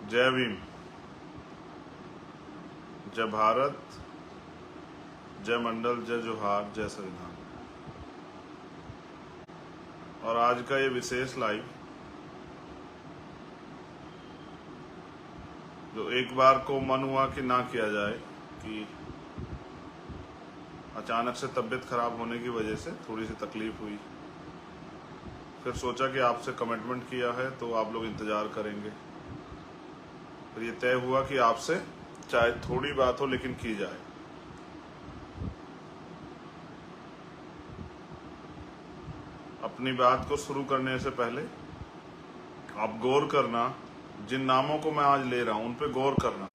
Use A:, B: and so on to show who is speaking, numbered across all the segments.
A: जय भीम, जय भारत, जय मंडल, जय जोहार, जय संविधान। और आज का ये विशेष लाइव जो एक बार को मन हुआ कि ना किया जाए, कि अचानक से तबीयत खराब होने की वजह से थोड़ी सी तकलीफ हुई। फिर सोचा कि आपसे कमिटमेंट किया है तो आप लोग इंतजार करेंगे। फिर ये तय हुआ कि आपसे चाहे थोड़ी बात हो लेकिन की जाए। अपनी बात को शुरू करने से पहले आप गौर करना, जिन नामों को मैं आज ले रहा हूं उन पे गौर करना।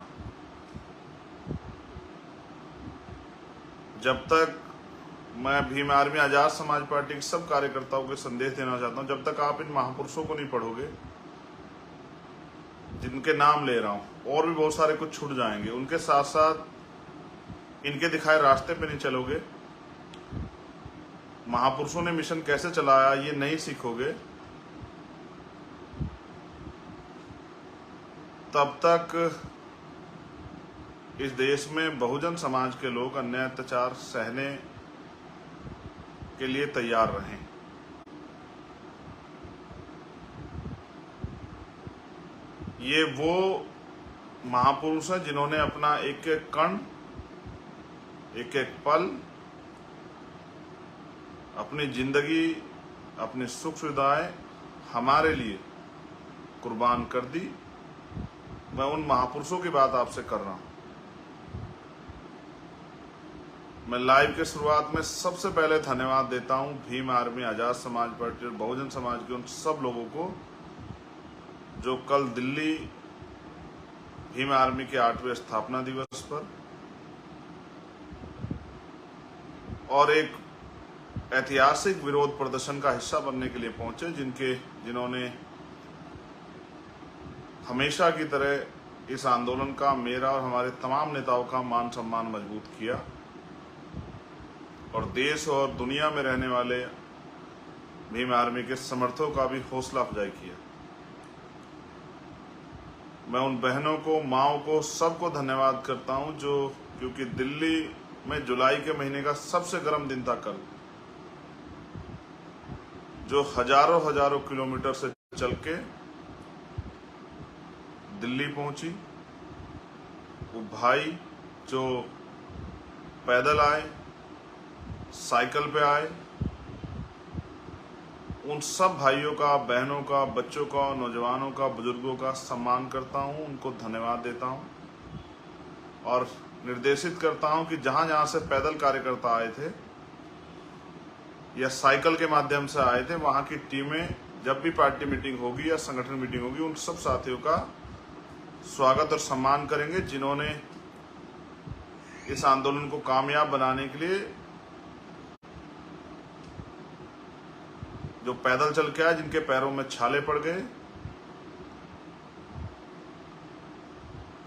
A: जब तक मैं भीम आर्मी आजाद समाज पार्टी के सब कार्यकर्ताओं को संदेश देना चाहता हूं, जब तक आप इन महापुरुषों को नहीं पढ़ोगे, जिनके नाम ले रहा हूं, और भी बहुत सारे कुछ छूट जाएंगे, उनके साथ साथ इनके दिखाए रास्ते पे नहीं चलोगे, महापुरुषों ने मिशन कैसे चलाया ये नहीं सीखोगे, तब तक इस देश में बहुजन समाज के लोग अन्याय अत्याचार सहने के लिए तैयार रहें। ये वो महापुरुष हैं जिन्होंने अपना एक एक कण, एक एक पल, अपनी जिंदगी, अपनी सुख सुविधाएं हमारे लिए कुर्बान कर दी। मैं उन महापुरुषों की बात आपसे कर रहा हूं। मैं लाइव के शुरुआत में सबसे पहले धन्यवाद देता हूं भीम आर्मी आजाद समाज पार्टी और बहुजन समाज के उन सब लोगों को जो कल दिल्ली भीम आर्मी के 8वें स्थापना दिवस पर और एक ऐतिहासिक विरोध प्रदर्शन का हिस्सा बनने के लिए पहुंचे, जिन्होंने हमेशा की तरह इस आंदोलन का, मेरा और हमारे तमाम नेताओं का मान सम्मान मजबूत किया और देश और दुनिया में रहने वाले भीम आर्मी के समर्थकों का भी हौसला अफजाई किया। मैं उन बहनों को, माओं को, सबको धन्यवाद करता हूं क्योंकि दिल्ली में जुलाई के महीने का सबसे गर्म दिन था कल, जो हजारों किलोमीटर से चल के दिल्ली पहुंची। वो भाई जो पैदल आए, साइकिल पे आए, उन सब भाइयों का, बहनों का, बच्चों का, नौजवानों का, बुजुर्गों का सम्मान करता हूं, उनको धन्यवाद देता हूं और निर्देशित करता हूं कि जहां जहां से पैदल कार्यकर्ता आए थे या साइकिल के माध्यम से आए थे, वहां की टीमें जब भी पार्टी मीटिंग होगी या संगठन मीटिंग होगी, उन सब साथियों का स्वागत और सम्मान करेंगे जिन्होंने इस आंदोलन को कामयाब बनाने के लिए, जो पैदल चल के आए, जिनके पैरों में छाले पड़ गए,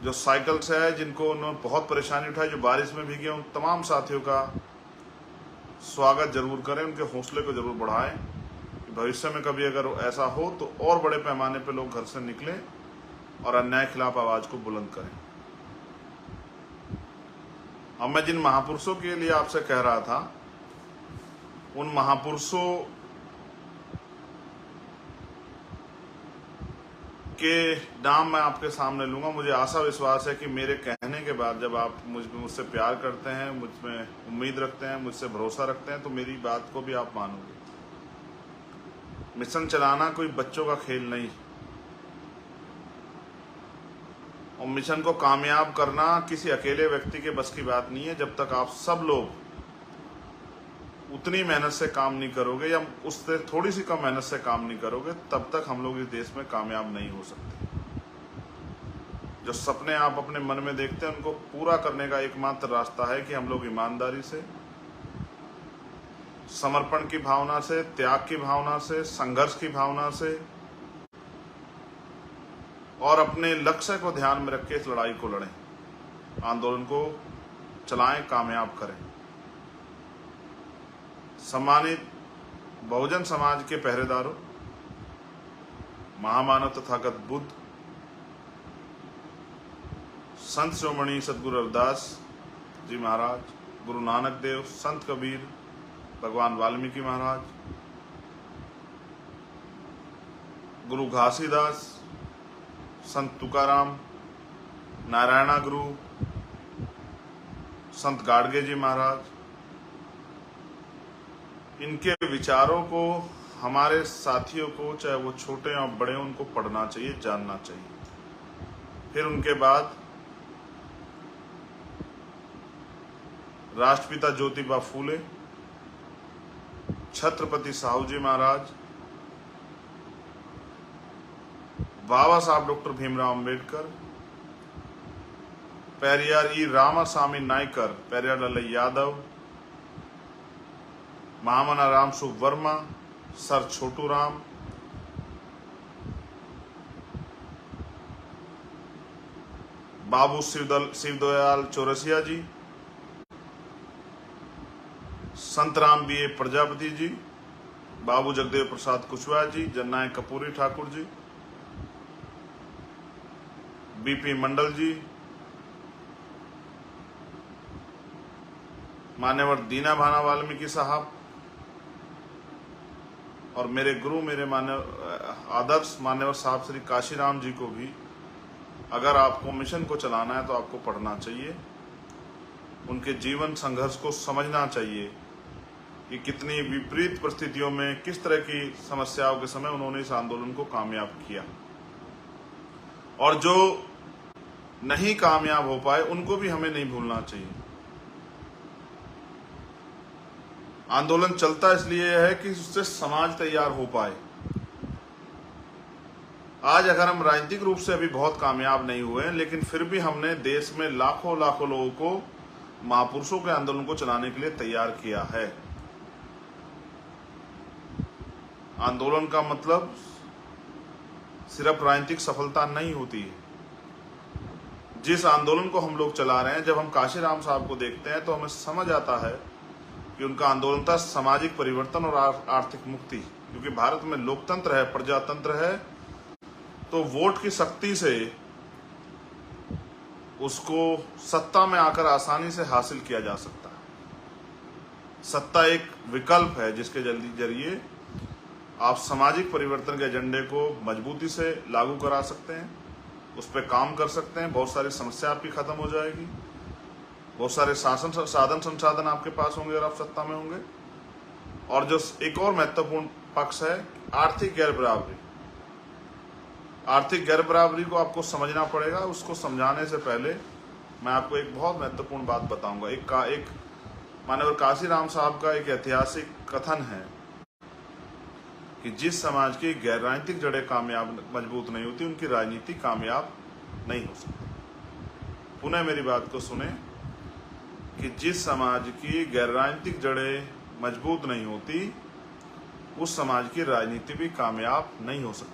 A: जो साइकिल से आए, जिनको उन्होंने बहुत परेशानी उठाई, जो बारिश में भीगे, उन तमाम साथियों का स्वागत जरूर करें, उनके हौसले को जरूर बढ़ाएं। भविष्य में कभी अगर ऐसा हो तो और बड़े पैमाने पर लोग घर से निकलें और अन्याय खिलाफ आवाज को बुलंद करें। अब मैं जिन महापुरुषों के लिए आपसे कह रहा था, उन महापुरुषों के नाम मैं आपके सामने लूंगा। मुझे आशा विश्वास है कि मेरे कहने के बाद जब आप मुझसे प्यार करते हैं, मुझमें उम्मीद रखते हैं, मुझसे भरोसा रखते हैं, तो मेरी बात को भी आप मानोगे। मिशन चलाना कोई बच्चों का खेल नहीं, और मिशन को कामयाब करना किसी अकेले व्यक्ति के बस की बात नहीं है। जब तक आप सब लोग उतनी मेहनत से काम नहीं करोगे या उससे थोड़ी सी कम मेहनत से काम नहीं करोगे, तब तक हम लोग इस देश में कामयाब नहीं हो सकते। जो सपने आप अपने मन में देखते हैं, उनको पूरा करने का एकमात्र रास्ता है कि हम लोग ईमानदारी से, समर्पण की भावना से, त्याग की भावना से, संघर्ष की भावना से और अपने लक्ष्य को ध्यान में रख के इस लड़ाई को लड़ें, आंदोलन को चलाएं, कामयाब करें। सम्मानित बहुजन समाज के पहरेदारों, महामानव तथागत बुद्ध, संत शिरोमणि सतगुरु रविदास जी महाराज, गुरु नानक देव, संत कबीर, भगवान वाल्मीकि महाराज, गुरु घासीदास, संत तुकाराम, नारायणा गुरु, संत गाडगे जी महाराज, इनके विचारों को हमारे साथियों को, चाहे वो छोटे या बड़े, उनको पढ़ना चाहिए, जानना चाहिए। फिर उनके बाद राष्ट्रपिता ज्योतिबा फूले, छत्रपति साहू जी महाराज, बाबा साहब डॉक्टर भीमराव अंबेडकर, पेरियार ई रामासामी नायकर, पेरियार लल्लई यादव, महामना राम सुख वर्मा, सर छोटू राम, बाबू शिवदयाल चौरसिया जी, संत राम बी ए प्रजापति जी, बाबू जगदेव प्रसाद कुशवाहा जी, जननायक कपूरी ठाकुर जी, बीपी मंडल जी, मान्यवर दीना भाना वाल्मीकि साहब, और मेरे गुरु, मेरे आदर्श मान्यवर साहब श्री काशीराम जी को भी, अगर आपको मिशन को चलाना है तो आपको पढ़ना चाहिए, उनके जीवन संघर्ष को समझना चाहिए कि कितनी विपरीत परिस्थितियों में, किस तरह की समस्याओं के समय उन्होंने इस आंदोलन को कामयाब किया, और जो नहीं कामयाब हो पाए उनको भी हमें नहीं भूलना चाहिए। आंदोलन चलता इसलिए है कि उससे समाज तैयार हो पाए। आज अगर हम राजनीतिक रूप से अभी बहुत कामयाब नहीं हुए हैं, लेकिन फिर भी हमने देश में लाखों लाखों लोगों को महापुरुषों के आंदोलन को चलाने के लिए तैयार किया है। आंदोलन का मतलब सिर्फ राजनीतिक सफलता नहीं होती है। जिस आंदोलन को हम लोग चला रहे हैं, जब हम काशीराम साहब को देखते हैं तो हमें समझ आता है कि उनका आंदोलन था सामाजिक परिवर्तन और आर्थिक मुक्ति। क्योंकि भारत में लोकतंत्र है, प्रजातंत्र है, तो वोट की शक्ति से उसको सत्ता में आकर आसानी से हासिल किया जा सकता है। सत्ता एक विकल्प है जिसके जरिए आप सामाजिक परिवर्तन के एजेंडे को मजबूती से लागू करा सकते हैं, उस पर काम कर सकते हैं, बहुत सारी समस्या आपकी खत्म हो जाएगी, बहुत सारे साधन संसाधन आपके पास होंगे अगर आप सत्ता में होंगे। और जो एक और महत्वपूर्ण पक्ष है, आर्थिक गैर बराबरी। आर्थिक गैर बराबरी को आपको समझना पड़ेगा। उसको समझाने से पहले मैं आपको एक बहुत महत्वपूर्ण बात बताऊंगा। एक मानवर काशीराम साहब का एक ऐतिहासिक कथन है कि जिस समाज की गैर राजनीतिक जड़ें कामयाब मजबूत नहीं होती, उनकी राजनीति कामयाब नहीं हो सकती। पुनः मेरी बात को सुने कि जिस समाज की गैर राजनीतिक जड़ें मजबूत नहीं होती, उस समाज की राजनीति भी कामयाब नहीं हो सकती।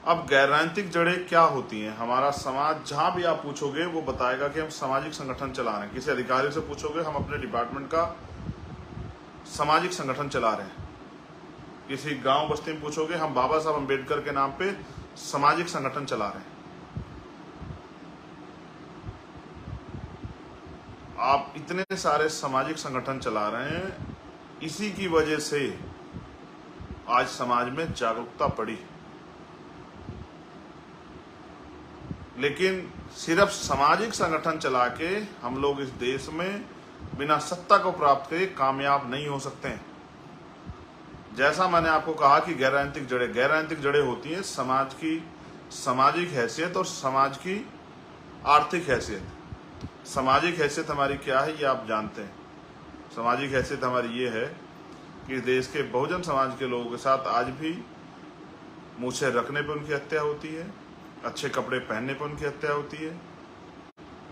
A: अब गैर राजनीतिक जड़ें क्या होती हैं? हमारा समाज, जहां भी आप पूछोगे वो बताएगा कि हम सामाजिक संगठन चला रहे हैं। किसी अधिकारी से पूछोगे, हम अपने डिपार्टमेंट का सामाजिक संगठन चला रहे हैं। किसी गांव बस्ती में पूछोगे, हम बाबा साहब अम्बेडकर के नाम पे सामाजिक संगठन चला रहे हैं। आप इतने सारे सामाजिक संगठन चला रहे हैं, इसी की वजह से आज समाज में जागरूकता बढ़ी। लेकिन सिर्फ सामाजिक संगठन चला के हम लोग इस देश में बिना सत्ता को प्राप्त करे कामयाब नहीं हो सकते हैं। जैसा मैंने आपको कहा कि गैर राजनीतिक जड़ें होती हैं समाज की सामाजिक हैसियत और समाज की आर्थिक हैसियत। सामाजिक हैसियत हमारी क्या है ये आप जानते हैं। सामाजिक हैसियत हमारी ये है कि देश के बहुजन समाज के लोगों के साथ आज भी मूछें रखने पर उनकी हत्या होती है, अच्छे कपड़े पहनने पर उनकी हत्या होती है,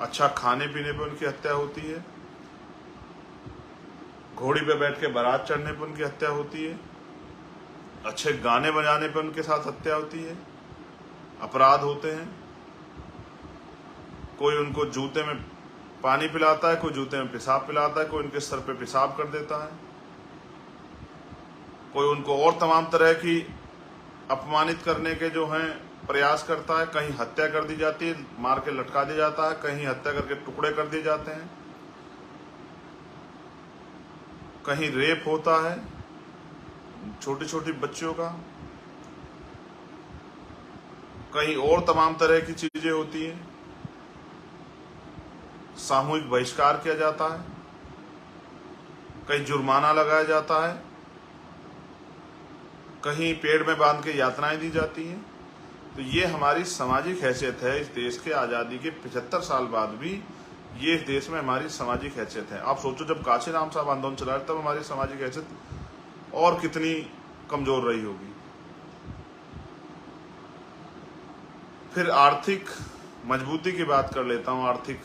A: अच्छा खाने पीने पर उनकी हत्या होती है, घोड़ी पे बैठ के बारात चढ़ने पर उनकी हत्या होती है, अच्छे गाने बजाने पर उनके साथ हत्या होती है, अपराध होते हैं। कोई उनको जूते में पानी पिलाता है, कोई जूते में पेशाब पिलाता है, कोई उनके सर पे पेशाब कर देता है, कोई उनको और तमाम तरह की अपमानित करने के जो हैं प्रयास करता है, कहीं हत्या कर दी जाती है, मार के लटका दिया जाता है, कहीं हत्या करके टुकड़े कर दिए जाते हैं, कहीं रेप होता है छोटी छोटी बच्चियों का, कहीं और तमाम तरह की चीजें होती हैं, सामूहिक बहिष्कार किया जाता है, कहीं जुर्माना लगाया जाता है, कहीं पेड़ में बांध के यातनाएं दी जाती हैं। तो ये हमारी सामाजिक हैसियत है इस देश के आज़ादी के 75 साल बाद भी ये इस देश में हमारी सामाजिक हैसियत है। आप सोचो जब काशीराम साहब आंदोलन चला तब हमारी सामाजिक हैसियत और कितनी कमजोर रही होगी। फिर आर्थिक मजबूती की बात कर लेता हूँ, आर्थिक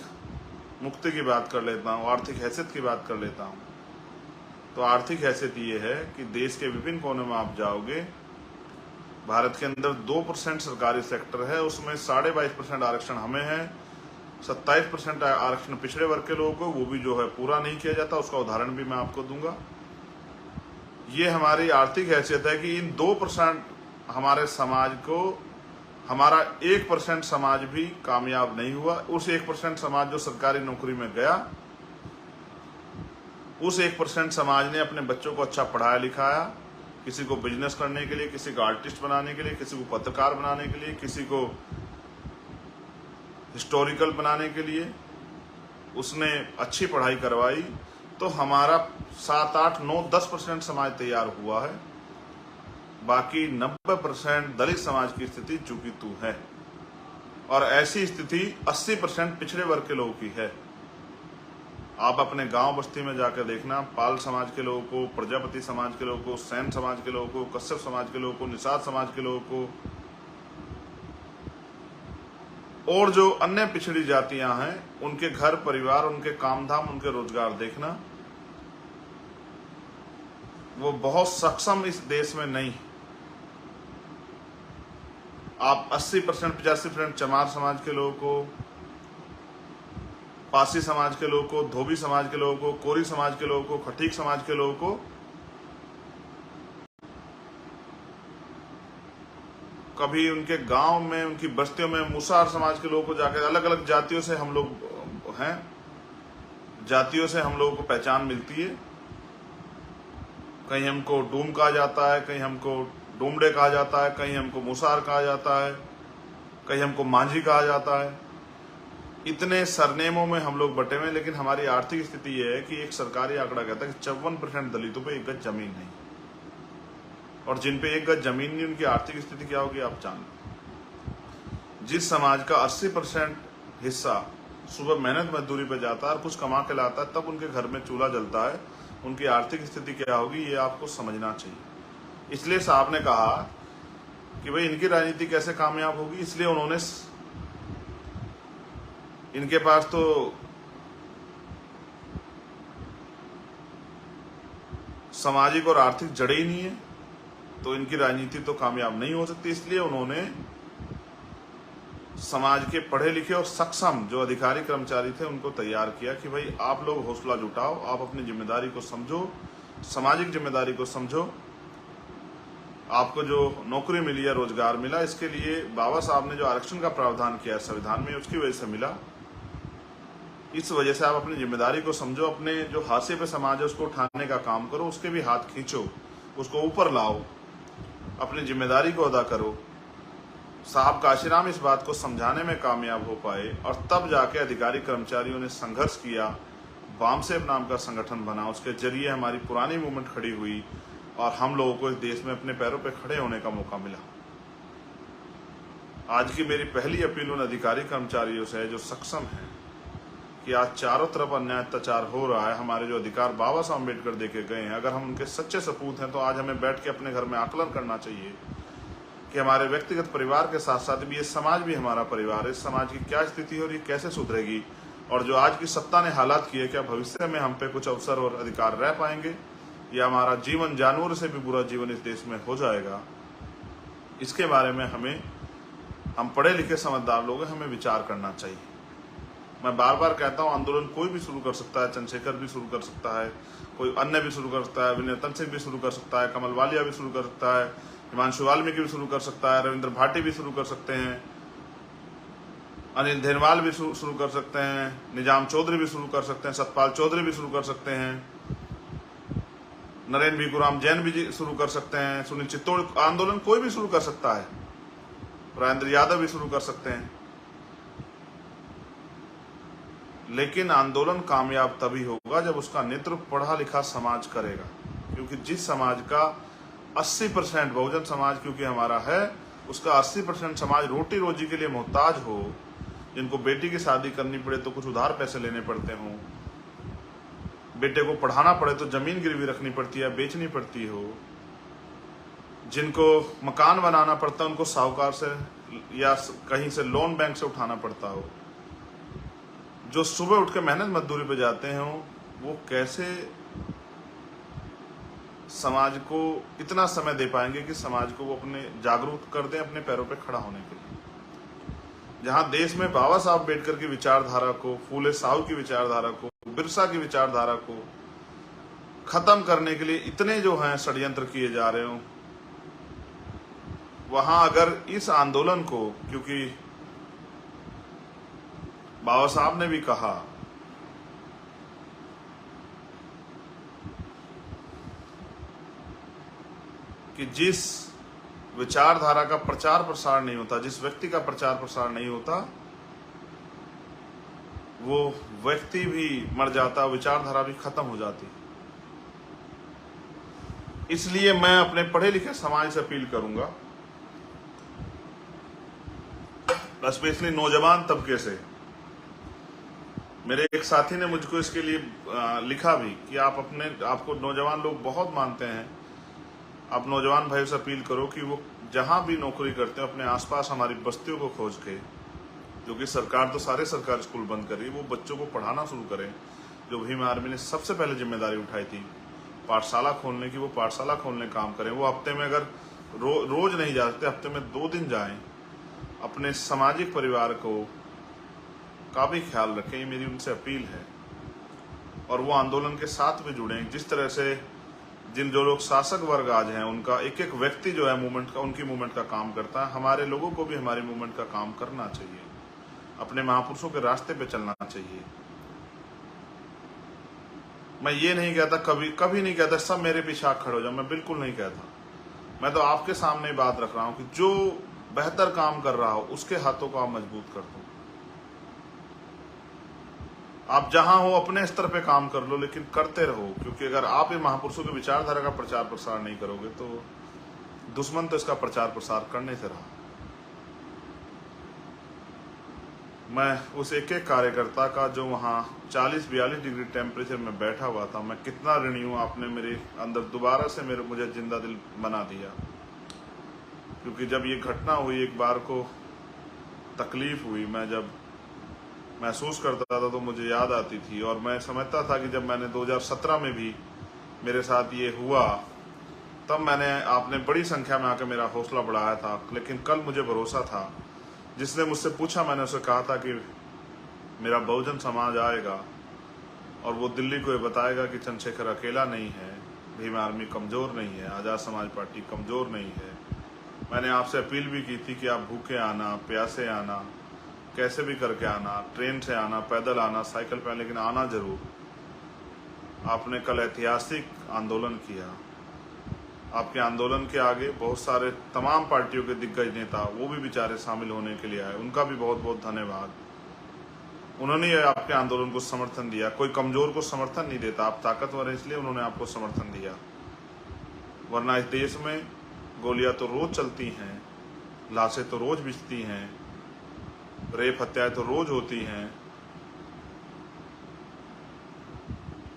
A: मुक्ति की बात कर लेता हूँ, आर्थिक हैसियत की बात कर लेता हूँ। तो आर्थिक हैसियत ये है कि देश के विभिन्न कोने में आप जाओगे, भारत के अंदर 2% सरकारी सेक्टर है, उसमें 22.5% आरक्षण हमें है, 27% आरक्षण पिछड़े वर्ग के लोगों को, वो भी जो है पूरा नहीं किया जाता। उसका उदाहरण भी मैं आपको दूंगा। ये हमारी आर्थिक हैसियत है कि इन 2% हमारे समाज को, हमारा 1% समाज भी कामयाब नहीं हुआ। उस 1% समाज जो सरकारी नौकरी में गया, उस 1% समाज ने अपने बच्चों को अच्छा पढ़ाया लिखाया, किसी को बिजनेस करने के लिए, किसी को आर्टिस्ट बनाने के लिए, किसी को पत्रकार बनाने के लिए, किसी को हिस्टोरिकल बनाने के लिए उसने अच्छी पढ़ाई करवाई। तो हमारा 7, 8, 9, 10% समाज तैयार हुआ है। बाकी 90% दलित समाज की स्थिति चूंकि तू है, और ऐसी स्थिति 80% पिछड़े वर्ग के लोगों की है। आप अपने गांव बस्ती में जाकर देखना, पाल समाज के लोगों को, प्रजापति समाज के लोगों को, सैन समाज के लोगों को, कश्यप समाज के लोगों को, निषाद समाज के लोगों को, और जो अन्य पिछड़ी जातियां हैं, उनके घर परिवार, उनके कामधाम, उनके रोजगार देखना, वो बहुत सक्षम इस देश में नहीं। आप 80%, 85% चमार समाज के लोगों को, पासी समाज के लोगों को, धोबी समाज के लोगों को, कोरी समाज के लोगों को, खटीक समाज के लोगों को, कभी उनके गांव में, उनकी बस्तियों में मुसार समाज के लोगों को जाकर, अलग अलग जातियों से हम लोग हैं, जातियों से हम लोगों को पहचान मिलती है। कहीं हमको डूम कहा जाता है, कहीं हमको डूमड़े कहा जाता है, कहीं हमको मुसार कहा जाता है, कहीं हमको मांझी कहा जाता है। इतने सरनेमों में हम लोग बटे हुए। लेकिन हमारी आर्थिक स्थिति यह है कि एक सरकारी आंकड़ा कहता है कि 54% दलितों पे 1 गज जमीन नहीं, और जिन पे 1 गज जमीन नहीं, उनकी आर्थिक स्थिति क्या होगी आप जानते। जिस समाज का 80% हिस्सा सुबह मेहनत मजदूरी पे जाता है और कुछ कमा के लाता है, तब उनके घर में चूल्हा जलता है, उनकी आर्थिक स्थिति क्या होगी ये आपको समझना चाहिए। इसलिए साहब ने कहा कि भाई इनकी राजनीति कैसे कामयाब होगी, इसलिए उन्होंने, इनके पास तो सामाजिक और आर्थिक जड़ें ही नहीं है, तो इनकी राजनीति तो कामयाब नहीं हो सकती। इसलिए उन्होंने समाज के पढ़े लिखे और सक्षम जो अधिकारी कर्मचारी थे उनको तैयार किया कि भाई आप लोग हौसला जुटाओ, आप अपनी जिम्मेदारी को समझो, सामाजिक जिम्मेदारी को समझो। आपको जो नौकरी मिली या रोजगार मिला, इसके लिए बाबा साहब ने जो आरक्षण का प्रावधान किया संविधान में, उसकी वजह से मिला। इस वजह से आप अपनी जिम्मेदारी को समझो, अपने जो हाशिए पे समाज है उसको उठाने का काम करो, उसके भी हाथ खींचो, उसको ऊपर लाओ, अपनी जिम्मेदारी को अदा करो। साहब काशीराम इस बात को समझाने में कामयाब हो पाए, और तब जाके अधिकारी कर्मचारियों ने संघर्ष किया, वामसेब नाम का संगठन बना, उसके जरिए हमारी पुरानी मूवमेंट खड़ी हुई और हम लोगों को इस देश में अपने पैरों पर खड़े होने का मौका मिला। आज की मेरी पहली अपील उन अधिकारी कर्मचारियों से है जो सक्षम है कि आज चारों तरफ अन्याय अत्याचार हो रहा है। हमारे जो अधिकार बाबा साहब अम्बेडकर देके गए हैं, अगर हम उनके सच्चे सपूत हैं तो आज हमें बैठ के अपने घर में आकलन करना चाहिए कि हमारे व्यक्तिगत परिवार के साथ साथ भी ये समाज भी हमारा परिवार है। इस समाज की क्या स्थिति हो रही, कैसे सुधरेगी, और जो आज की सत्ता ने हालात किए, क्या भविष्य में हम पे कुछ अवसर और अधिकार रह पाएंगे, या हमारा जीवन जानवर से भी बुरा जीवन इस देश में हो जाएगा। इसके बारे में हम पढ़े लिखे समझदार लोग हैं, हमें विचार करना चाहिए। मैं बार बार कहता हूं, आंदोलन कोई भी शुरू कर सकता है, चंद्रशेखर भी शुरू कर सकता है, कोई अन्य भी शुरू कर सकता है, विनय तंसिंह भी शुरू कर सकता है, कमल वालिया भी शुरू कर सकता है, हिमांशु वाल्मीकि भी शुरू कर सकता है, रविंद्र भाटी भी शुरू कर सकते हैं, अनिल धेरवाल भी शुरू कर सकते हैं, निजाम चौधरी भी शुरू कर सकते हैं, सतपाल चौधरी भी शुरू कर सकते हैं, नरेंद्र भिखुराम जैन भी शुरू कर सकते हैं, सुनील चित्तौड़ आंदोलन कोई भी शुरू कर सकता है, राजेंद्र यादव भी शुरू कर सकते हैं। लेकिन आंदोलन कामयाब तभी होगा जब उसका नेतृत्व पढ़ा लिखा समाज करेगा, क्योंकि जिस समाज का 80% बहुजन समाज क्योंकि हमारा है, उसका 80% समाज रोटी रोजी के लिए मोहताज हो, जिनको बेटी की शादी करनी पड़े तो कुछ उधार पैसे लेने पड़ते हों, बेटे को पढ़ाना पड़े तो जमीन गिरवी रखनी पड़ती है, बेचनी पड़ती हो, जिनको मकान बनाना पड़ता है उनको साहूकार से या कहीं से लोन बैंक से उठाना पड़ता हो, जो सुबह उठ के मेहनत मजदूरी पे जाते हैं वो कैसे समाज को इतना समय दे पाएंगे कि समाज को वो अपने जागरूक कर दें अपने पैरों पे खड़ा होने के लिए। जहां देश में बाबा साहब अम्बेडकर की विचारधारा को, फूले साहू की विचारधारा को, बिरसा की विचारधारा को खत्म करने के लिए इतने जो हैं षड्यंत्र किए जा रहे हो, वहां अगर इस आंदोलन को, क्योंकि बाबा साहब ने भी कहा कि जिस विचारधारा का प्रचार प्रसार नहीं होता, जिस व्यक्ति का प्रचार प्रसार नहीं होता, वो व्यक्ति भी मर जाता, विचारधारा भी खत्म हो जाती। इसलिए मैं अपने पढ़े लिखे समाज से अपील करूंगा, स्पेशली नौजवान तबके से। मेरे एक साथी ने मुझको इसके लिए लिखा भी कि आपको नौजवान लोग बहुत मानते हैं, आप नौजवान भाई से अपील करो कि वो जहां भी नौकरी करते हैं अपने आसपास हमारी बस्तियों को खोज के, जो कि सरकार तो सारे सरकारी स्कूल बंद कर रही है, वो बच्चों को पढ़ाना शुरू करें। जो भीम आर्मी ने सबसे पहले जिम्मेदारी उठाई थी पाठशाला खोलने की, वो पाठशाला खोलने काम करें। वो हफ्ते में अगर रोज नहीं जा सकते, हफ्ते में 2 दिन जाएं, अपने सामाजिक परिवार को का भी ख्याल रखें, ये मेरी उनसे अपील है। और वो आंदोलन के साथ भी जुड़ें। जिस तरह से जो लोग शासक वर्ग आज हैं, उनका एक एक व्यक्ति जो है मूवमेंट का, उनकी मूवमेंट का काम करता है, हमारे लोगों को भी हमारी मूवमेंट का काम करना चाहिए, अपने महापुरुषों के रास्ते पे चलना चाहिए। मैं ये नहीं कहता, कभी नहीं कहता सब मेरे पीछे आके खड़े हो जाओ, मैं बिल्कुल नहीं कहता। मैं तो आपके सामने बात रख रहा हूं कि जो बेहतर काम कर रहा हो उसके हाथों को आप मजबूत कर दो। आप जहां हो अपने स्तर पे काम कर लो, लेकिन करते रहो, क्योंकि अगर आप ये महापुरुषों की विचारधारा का प्रचार प्रसार नहीं करोगे तो दुश्मन तो इसका प्रचार प्रसार करने से रहा। मैं उस एक एक कार्यकर्ता का जो वहां 40-42 डिग्री टेम्परेचर में बैठा हुआ था, मैं कितना ऋणी हूं। आपने मेरे अंदर दोबारा से मुझे जिंदा दिल बना दिया, क्योंकि जब ये घटना हुई, एक बार को तकलीफ हुई, मैं जब महसूस करता था तो मुझे याद आती थी। और मैं समझता था कि जब मैंने 2017 में भी मेरे साथ ये हुआ, तब आपने बड़ी संख्या में आकर मेरा हौसला बढ़ाया था। लेकिन कल मुझे भरोसा था, जिसने मुझसे पूछा मैंने उसे कहा था कि मेरा बहुजन समाज आएगा और वो दिल्ली को ये बताएगा कि चंद्रशेखर अकेला नहीं है, भीम आर्मी कमज़ोर नहीं है, आज़ाद समाज पार्टी कमज़ोर नहीं है। मैंने आपसे अपील भी की थी कि आप भूखे आना, प्यासे आना, कैसे भी करके आना, ट्रेन से आना, पैदल आना, साइकिल पे, लेकिन आना जरूर। आपने कल ऐतिहासिक आंदोलन किया। आपके आंदोलन के आगे बहुत सारे तमाम पार्टियों के दिग्गज नेता, वो भी बेचारे शामिल होने के लिए आए, उनका भी बहुत बहुत धन्यवाद। उन्होंने आपके आंदोलन को समर्थन दिया। कोई कमजोर को समर्थन नहीं देता, आप ताकतवर हैं इसलिए उन्होंने आपको समर्थन दिया, वरना इस देश में गोलियां तो रोज चलती हैं, लाशें तो रोज बिछती हैं, रेप हत्याएं तो रोज होती हैं।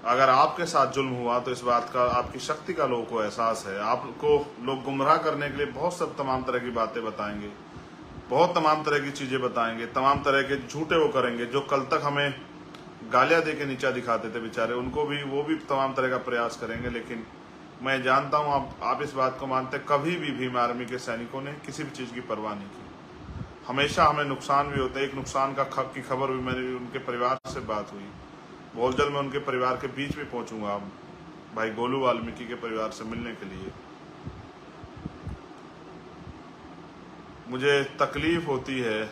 A: अगर आपके साथ जुल्म हुआ तो इस बात का, आपकी शक्ति का लोगों को एहसास है। आपको लोग गुमराह करने के लिए बहुत सब तमाम तरह की बातें बताएंगे, बहुत तमाम तरह की चीजें बताएंगे, तमाम तरह के झूठे वो करेंगे। जो कल तक हमें गालियां दे के नीचा दिखाते थे बेचारे, उनको भी वो भी तमाम तरह का प्रयास करेंगे। लेकिन मैं जानता हूं आप इस बात को मानते, कभी भी भीम आर्मी के सैनिकों ने किसी भी चीज की परवाह नहीं की। हमेशा हमें नुकसान भी होता है। एक नुकसान की खबर भी मेरी उनके परिवार से बात हुई। बहुत जल्द मैं उनके परिवार के बीच में पहुंचूंगा, भाई गोलू वाल्मीकि के परिवार से मिलने के लिए। मुझे तकलीफ होती है,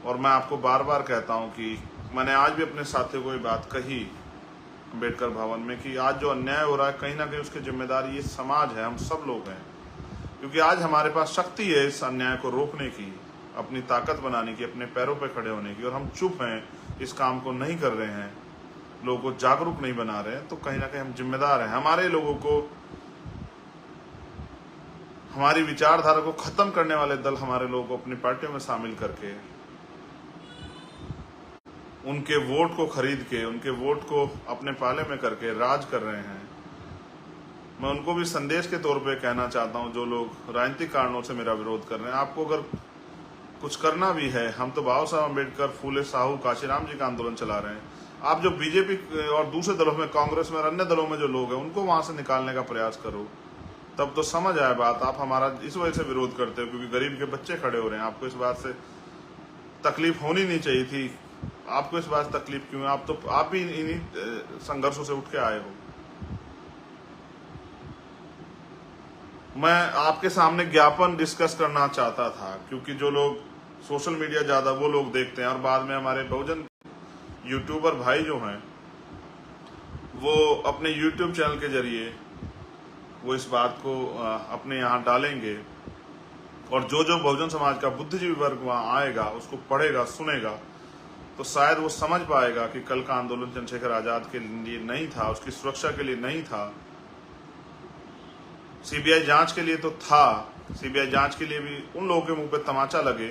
A: और मैं आपको बार बार कहता हूं कि मैंने आज भी अपने साथियों को ये बात कही अम्बेडकर भवन में कि आज जो अन्याय हो रहा है कहीं ना कहीं उसकी जिम्मेदारी ये समाज है, हम सब लोग हैं। क्योंकि आज हमारे पास शक्ति है इस अन्याय को रोकने की, अपनी ताकत बनाने की, अपने पैरों पर खड़े होने की, और हम चुप हैं, इस काम को नहीं कर रहे हैं, लोगों को जागरूक नहीं बना रहे हैं। तो कहीं ना कहीं हम जिम्मेदार हैं। हमारे लोगों को, हमारी विचारधारा को खत्म करने वाले दल हमारे लोगों को अपनी पार्टियों में शामिल करके, उनके वोट को खरीद के, उनके वोट को अपने पाले में करके राज कर रहे हैं। मैं उनको भी संदेश के तौर पे कहना चाहता हूं, जो लोग राजनीतिक कारणों से मेरा विरोध कर रहे हैं, आपको अगर कुछ करना भी है, हम तो बाबा साहब अम्बेडकर, फूले साहू, काशीराम जी का आंदोलन चला रहे हैं। आप जो बीजेपी और दूसरे दलों में, कांग्रेस में और अन्य दलों में जो लोग हैं, उनको वहां से निकालने का प्रयास करो, तब तो समझ आए बात। आप हमारा इस वजह से विरोध करते हो क्योंकि गरीब के बच्चे खड़े हो रहे हैं। आपको इस बात से तकलीफ होनी नहीं चाहिए थी। आपको इस बात से तकलीफ क्यों है? आप भी इन्हीं संघर्षों से उठ के आए हो। मैं आपके सामने ज्ञापन डिस्कस करना चाहता था, क्योंकि जो लोग सोशल मीडिया ज्यादा वो लोग देखते हैं, और बाद में हमारे बहुजन यूट्यूबर भाई जो हैं, वो अपने यूट्यूब चैनल के जरिए वो इस बात को अपने यहाँ डालेंगे, और जो जो बहुजन समाज का बुद्धिजीवी वर्ग वहां आएगा, उसको पढ़ेगा, सुनेगा, तो शायद वो समझ पाएगा कि कल का आंदोलन चंद्रशेखर आजाद के लिए नहीं था, उसकी सुरक्षा के लिए नहीं था, सीबीआई जांच के लिए तो था। सीबीआई जांच के लिए भी उन लोगों के मुंह पे तमाचा लगे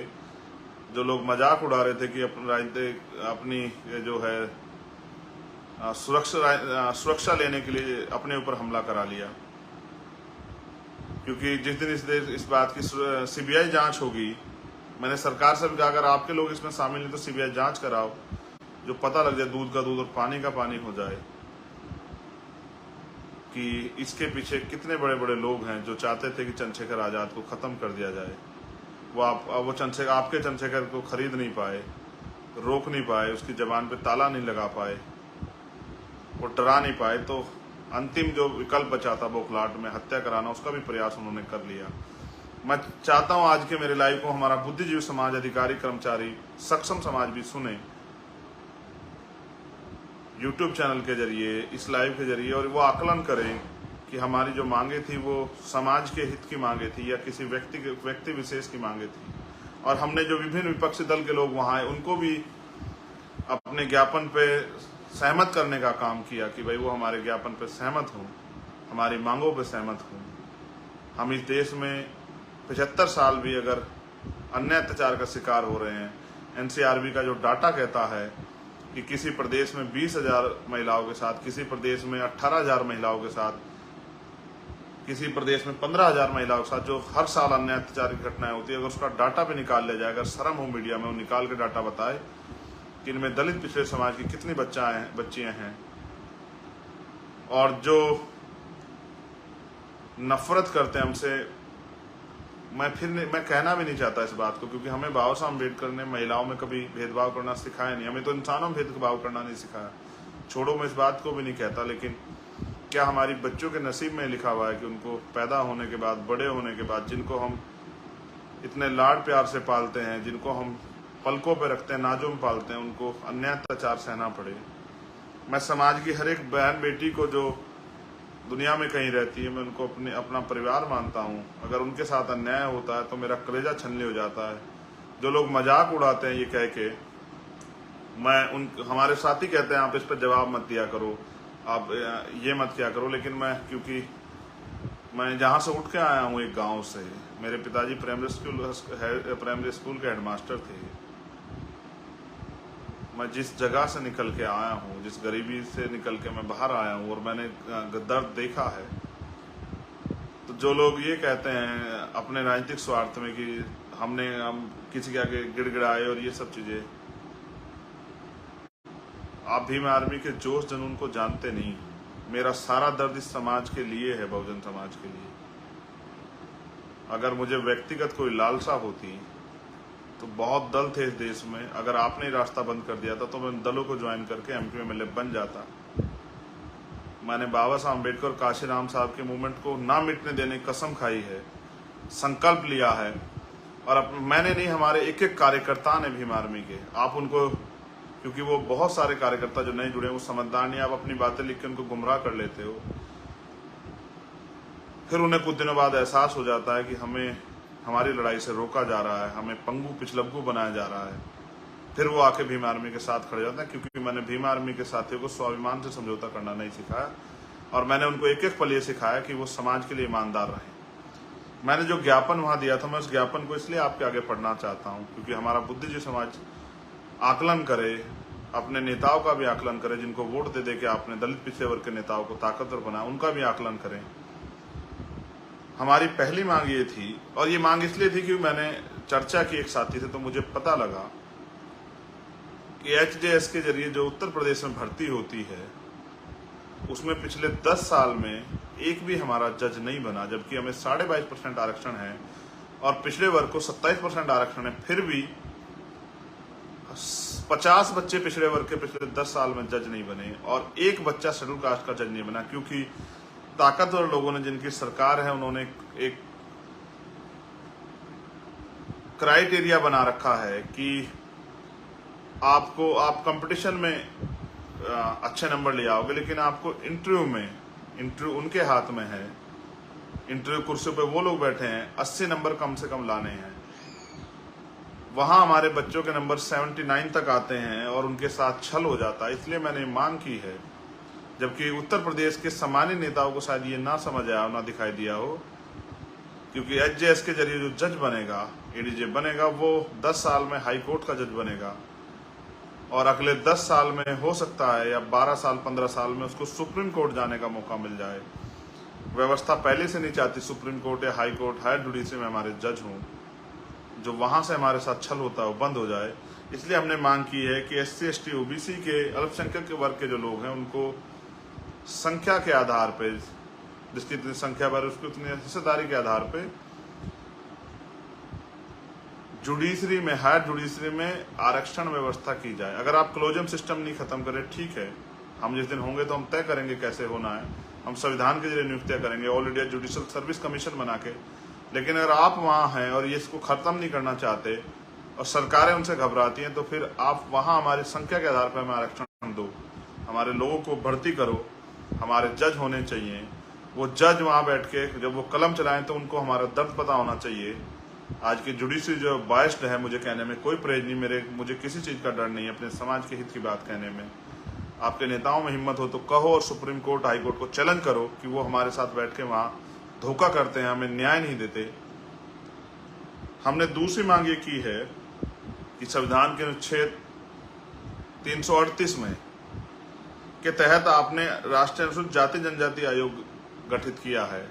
A: जो लोग मजाक उड़ा रहे थे कि अपनी जो है सुरक्षा लेने के लिए अपने ऊपर हमला करा लिया। क्योंकि जिस दिन इस बात की सीबीआई जांच होगी, मैंने सरकार से भी कहा अगर आपके लोग इसमें शामिल नहीं तो सीबीआई जांच कराओ, जो पता लग जाए, दूध का दूध और पानी का पानी हो जाए, कि इसके पीछे कितने बड़े बड़े लोग हैं जो चाहते थे कि चंद्रशेखर आजाद को खत्म कर दिया जाए। वो आपके चंद्रशेखर को खरीद नहीं पाए, रोक नहीं पाए, उसकी जबान पे ताला नहीं लगा पाए, वो डरा नहीं पाए, तो अंतिम जो विकल्प बचा था बौखलाहट में हत्या कराना, उसका भी प्रयास उन्होंने कर लिया। मैं चाहता हूं आज के मेरे लाइव को हमारा बुद्धिजीवी समाज, अधिकारी, कर्मचारी, सक्षम समाज भी सुने यूट्यूब चैनल के जरिए, इस लाइव के जरिए, और वो आकलन करें कि हमारी जो मांगे थी वो समाज के हित की मांगे थी या किसी व्यक्ति विशेष की मांगे थी। और हमने जो विभिन्न विपक्षी दल के लोग वहां आए, उनको भी अपने ज्ञापन पे सहमत करने का काम किया कि भाई वो हमारे ज्ञापन पे सहमत हों, हमारी मांगों पे सहमत हों। हम इस देश में 75 साल भी अगर अन्य अत्याचार का शिकार हो रहे हैं, एनसीआरबी का जो डाटा कहता है कि किसी प्रदेश में 20,000 महिलाओं के साथ, किसी प्रदेश में 18,000 महिलाओं के साथ, किसी प्रदेश में 15,000 महिलाओं के साथ जो हर साल अन्य अत्याचार की घटनाएं होती है, अगर उसका डाटा भी निकाल लिया जाए, अगर शर्म हो मीडिया में वो निकाल के डाटा बताए कि इनमें दलित पिछड़े समाज की कितनी बच्चियां हैं, और जो नफरत करते हैं हमसे, मैं कहना भी नहीं चाहता इस बात को, क्योंकि हमें बाबा साहब अम्बेडकर ने महिलाओं में कभी भेदभाव करना सिखाया नहीं, हमें तो इंसानों में भेदभाव करना नहीं सिखाया। छोड़ो, मैं इस बात को भी नहीं कहता, लेकिन क्या हमारी बच्चों के नसीब में लिखा हुआ है कि उनको पैदा होने के बाद, बड़े होने के बाद, जिनको हम इतने लाड प्यार से पालते हैं, जिनको हम पलकों पे रखते हैं, नाजों में पालते हैं, उनको अन्याय अत्याचार सहना पड़े? मैं समाज की हर एक बहन बेटी को जो दुनिया में कहीं रहती है, मैं उनको अपना परिवार मानता हूँ। अगर उनके साथ अन्याय होता है तो मेरा कलेजा छलनी हो जाता है। जो लोग मजाक उड़ाते हैं ये कह के, हमारे साथी कहते हैं आप इस पर जवाब मत दिया करो, आप ये मत किया करो, लेकिन क्योंकि मैं जहाँ से उठ के आया हूँ एक गांव से, मेरे पिताजी प्राइमरी स्कूल के हेडमास्टर थे। मैं जिस जगह से निकल के आया हूँ, जिस गरीबी से निकल के मैं बाहर आया हूँ, और मैंने दर्द देखा है, तो जो लोग ये कहते हैं अपने राजनीतिक स्वार्थ में कि हम किसी के आगे गिड़गिड़ाए और ये सब चीजें, आप भीम आर्मी के जोश जुनून को जानते नहीं। मेरा सारा दर्द इस समाज के लिए है, बहुजन समाज के लिए। अगर मुझे व्यक्तिगत कोई लालसा होती तो बहुत दल थे इस देश में, अगर आपने रास्ता बंद कर दिया था तो मैं दलों को ज्वाइन करके एमपी एमएलए बन जाता। मैंने बाबा साहब अम्बेडकर, काशीराम साहब के मूवमेंट को ना मिटने देने की कसम खाई है, संकल्प लिया है, और मैंने नहीं, हमारे एक एक कार्यकर्ता ने भीम आर्मी के, आप उनको, क्योंकि वो बहुत सारे कार्यकर्ता जो नहीं जुड़े वो समझदार नहीं, आप अपनी बातें लिख के उनको गुमराह कर लेते हो, फिर उन्हें कुछ दिनों बाद एहसास हो जाता है कि हमें हमारी लड़ाई से रोका जा रहा है, हमें पंगु पिछलग्गू बनाया जा रहा है, फिर वो आके भीम आर्मी के साथ खड़े जाते हैं। क्योंकि मैंने भीम आर्मी के साथियों को स्वाभिमान से समझौता करना नहीं सिखाया, और मैंने उनको एक एक पल ये सिखाया कि वो समाज के लिए ईमानदार रहें। मैंने जो ज्ञापन वहाँ दिया था, मैं उस ज्ञापन को इसलिए आपके आगे पढ़ना चाहता हूँ क्योंकि हमारा बुद्धिजीवी समाज आकलन करे, अपने नेताओं का भी आकलन करे, जिनको वोट दे दे के आपने दलित पिछड़े वर्ग के नेताओं को ताकतवर बनाया, उनका भी आकलन करें। हमारी पहली मांग ये थी, और ये मांग इसलिए थी कि मैंने चर्चा की एक साथी से, तो मुझे पता लगा कि HJS के जरिए जो उत्तर प्रदेश में भर्ती होती है उसमें पिछले 10 साल में एक भी हमारा जज नहीं बना, जबकि हमें 22.5% आरक्षण है और पिछड़े वर्ग को 27% आरक्षण है, फिर भी 50 बच्चे पिछड़े वर्ग के पिछले 10 साल में जज नहीं बने और एक बच्चा शेड्यूल कास्ट का जज नहीं बना। क्योंकि ताकतवर लोगों ने, जिनकी सरकार है, उन्होंने एक क्राइटेरिया बना रखा है कि आप कंपटीशन में अच्छे नंबर ले आओगे, लेकिन आपको इंटरव्यू उनके हाथ में है। इंटरव्यू कुर्सी पे वो लोग बैठे हैं, 80 नंबर कम से कम लाने हैं। वहां हमारे बच्चों के नंबर 79 तक आते हैं और उनके साथ छल हो जाता है। इसलिए मैंने मांग की है, जबकि उत्तर प्रदेश के सामान्य नेताओं को शायद ये ना समझ आया हो, ना दिखाई दिया हो, क्योंकि HJS के जरिए जो जज बनेगा, ADJ बनेगा, वो 10 साल में हाई कोर्ट का जज बनेगा और अगले 10 साल में हो सकता है या 12 साल 15 साल में उसको सुप्रीम कोर्ट जाने का मौका मिल जाए। व्यवस्था पहले से नहीं चाहती सुप्रीम कोर्ट या हाई कोर्ट, हायर जुडिशरी में हमारे जज हों, जो वहां से हमारे साथ छल होता है वो बंद हो जाए। इसलिए हमने मांग की है कि SC ST OBC के अल्पसंख्यक के वर्ग के जो लोग हैं उनको संख्या के आधार पे, जिसकी इतनी संख्या पर उसकी उतनी हिस्सेदारी के आधार पे जुडिशरी में, हायर जुडिशरी में आरक्षण व्यवस्था की जाए। अगर आप क्लोजम सिस्टम नहीं खत्म करें, ठीक है, हम जिस दिन होंगे तो हम तय करेंगे कैसे होना है, हम संविधान के जरिए नियुक्तियां करेंगे, all India judicial service commission बना के। लेकिन अगर आप वहाँ हैं और ये इसको खत्म नहीं करना चाहते और सरकारें उनसे घबराती हैं, तो फिर आप वहाँ हमारी संख्या के आधार पर हमें आरक्षण दो, हमारे लोगों को भर्ती करो, हमारे जज होने चाहिए। वो जज वहाँ बैठ के जब वो कलम चलाएं तो उनको हमारा दर्द पता होना चाहिए। आज की जुडिशरी जो बायस्ड है, मुझे कहने में कोई परहेज नहीं, मुझे किसी चीज़ का डर नहीं है अपने समाज के हित की बात कहने में। आपके नेताओं में हिम्मत हो तो कहो और सुप्रीम कोर्ट, हाई कोर्ट को चैलेंज करो कि वो हमारे साथ बैठ के वहाँ धोखा करते हैं, हमें न्याय नहीं देते। हमने दूसरी मांग ये की है कि संविधान के अनुच्छेद 338 में के तहत आपने राष्ट्रीय अनुसूचित जाति जनजाति आयोग गठित किया है।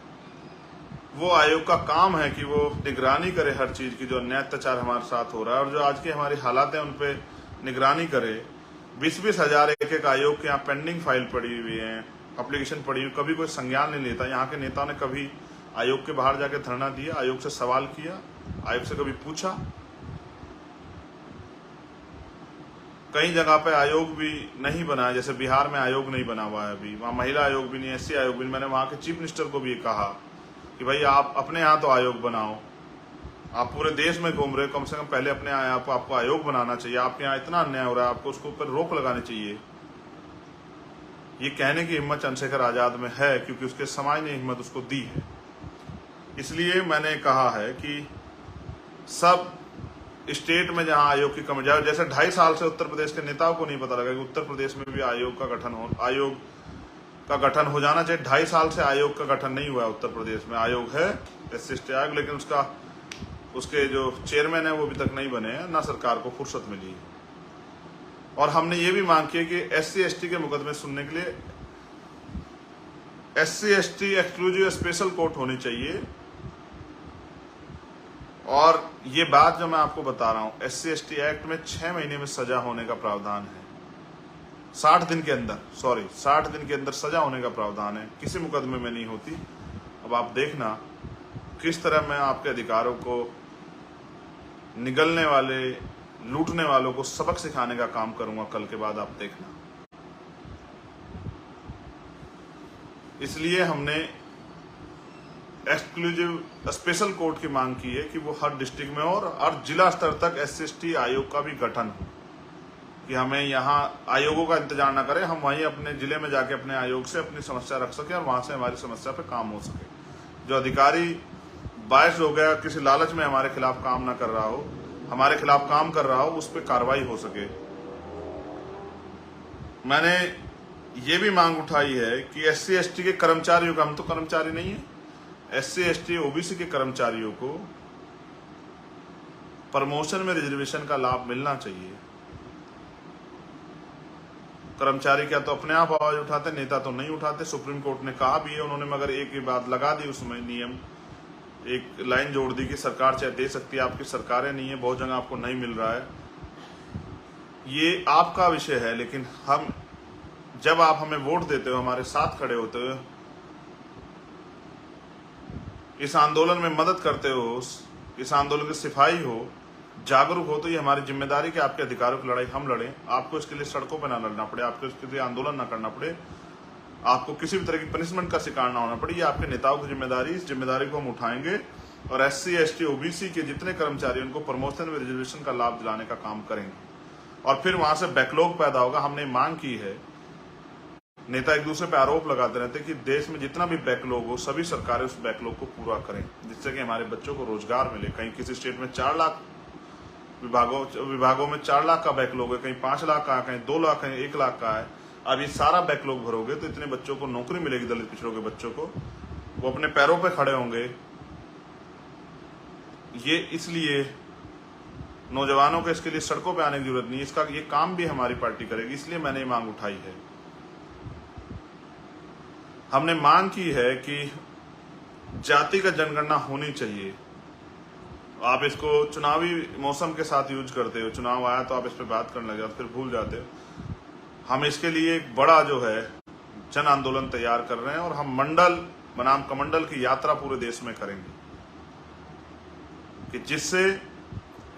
A: वो आयोग का काम है कि वो निगरानी करे हर चीज की, जो अन्याय अत्याचार हमारे साथ हो रहा है और जो आज की हमारी हालात है उन पे निगरानी करे। 20-20 हजार एक आयोग के यहाँ पेंडिंग फाइल पड़ी हुई है, एप्लीकेशन पड़ी हुई, कभी कोई संज्ञान नहीं लेता। यहाँ के नेताओं ने कभी आयोग के बाहर जाके धरना दिया, आयोग से सवाल किया, आयोग से कभी पूछा? कई जगह पे आयोग भी नहीं बना है, जैसे बिहार में आयोग नहीं बना हुआ है अभी, वहाँ महिला आयोग भी नहीं, SC आयोग भी नहीं। मैंने वहाँ के चीफ मिनिस्टर को भी कहा कि भाई आप अपने यहाँ तो आयोग बनाओ, आप पूरे देश में घूम रहे हो, कम से कम पहले अपने यहाँ आपको आयोग बनाना चाहिए। आपके यहाँ इतना अन्याय हो रहा है, आपको उसके ऊपर रोक लगानी चाहिए। ये कहने की हिम्मत चंद्रशेखर आजाद में है क्योंकि उसके समाज ने हिम्मत उसको दी है। इसलिए मैंने कहा है कि सब स्टेट में जहां आयोग की कमी जाए, जैसे 2.5 साल से उत्तर प्रदेश के नेताओं को नहीं पता लगा कि उत्तर प्रदेश में भी आयोग का गठन हो जाना चाहिए। 2.5 साल से आयोग का गठन नहीं हुआ है उत्तर प्रदेश में। आयोग है SC ST आयोग, लेकिन उसके जो चेयरमैन है वो अभी तक नहीं बने हैं, ना सरकार को फुर्सत मिली है। और हमने ये भी मांग की है कि SC ST के मुकदमे सुनने के लिए SC ST exclusive special court होनी चाहिए। और ये बात जो मैं आपको बता रहा हूं, SC ST एक्ट में 6 महीने में सजा होने का प्रावधान है, 60 दिन के अंदर सजा होने का प्रावधान है, किसी मुकदमे में नहीं होती। अब आप देखना किस तरह मैं आपके अधिकारों को निगलने वाले, लूटने वालों को सबक सिखाने का काम करूंगा कल के बाद, आप देखना। इसलिए हमने एक्सक्लूसिव स्पेशल कोर्ट की मांग की है कि वो हर डिस्ट्रिक्ट में और हर जिला स्तर तक SC/ST आयोग का भी गठन हो, कि हमें यहाँ आयोगों का इंतजार ना करें, हम वहीं अपने जिले में जाके अपने आयोग से अपनी समस्या रख सके और वहां से हमारी समस्या पे काम हो सके। जो अधिकारी बायस हो गया, किसी लालच में हमारे खिलाफ काम ना कर रहा हो, हमारे खिलाफ काम कर रहा हो, उस पर कार्रवाई हो सके। मैंने ये भी मांग उठाई है कि SC/ST के कर्मचारियों का, हम तो कर्मचारी नहीं है, SC/ST OBC के कर्मचारियों को प्रमोशन में रिजर्वेशन का लाभ मिलना चाहिए। कर्मचारी क्या तो अपने आप आवाज उठाते, नेता तो नहीं उठाते। सुप्रीम कोर्ट ने कहा भी है उन्होंने, मगर एक ही बात लगा दी उसमें, नियम एक लाइन जोड़ दी कि सरकार चाहे दे सकती है, आपकी सरकारें नहीं है, बहुत जगह आपको नहीं मिल रहा है, ये आपका विषय है। लेकिन हम, जब आप हमें वोट देते हो, हमारे साथ खड़े होते हो, इस आंदोलन में मदद करते हो, इस आंदोलन के सिपाही हो, जागरूक हो, तो ये हमारी जिम्मेदारी कि आपके अधिकारों की लड़ाई हम लड़ें। आपको इसके लिए सड़कों पर ना लड़ना पड़े, आपको इसके लिए आंदोलन ना करना पड़े, आपको किसी भी तरह की पनिशमेंट का शिकार ना होना पड़े। ये आपके नेताओं की जिम्मेदारी, इस जिम्मेदारी को हम उठाएंगे और SC/ST OBC के जितने कर्मचारी उनको प्रमोशन में रिजर्वेशन का लाभ दिलाने का काम करेंगे। और फिर वहां से बैकलॉग पैदा होगा। हमने मांग की है, नेता एक दूसरे पे आरोप लगाते रहते कि देश में जितना भी बैकलॉग हो, सभी सरकारें उस बैकलॉग को पूरा करें, जिससे कि हमारे बच्चों को रोजगार मिले। कहीं किसी स्टेट में 4 लाख विभागों में 4 लाख का बैकलॉग है, कहीं 5 लाख का, कहीं 2 लाख, कहीं 1 लाख का है। अब ये सारा बैकलॉग भरोगे तो इतने बच्चों को नौकरी मिलेगी, दलित पिछड़ों के बच्चों को, वो अपने पैरों पे खड़े होंगे। ये इसलिए नौजवानों को इसके लिए सड़कों पे आने की जरूरत नहीं, इसका ये काम भी हमारी पार्टी करेगी। इसलिए मैंने ये मांग उठाई है। हमने मांग की है कि जातिगत जनगणना होनी चाहिए। आप इसको चुनावी मौसम के साथ यूज करते हो, चुनाव आया तो आप इस पर बात करने लगे, फिर भूल जाते हो। हम इसके लिए एक बड़ा जो है जन आंदोलन तैयार कर रहे हैं और हम मंडल बनाम कमंडल की यात्रा पूरे देश में करेंगे, कि जिससे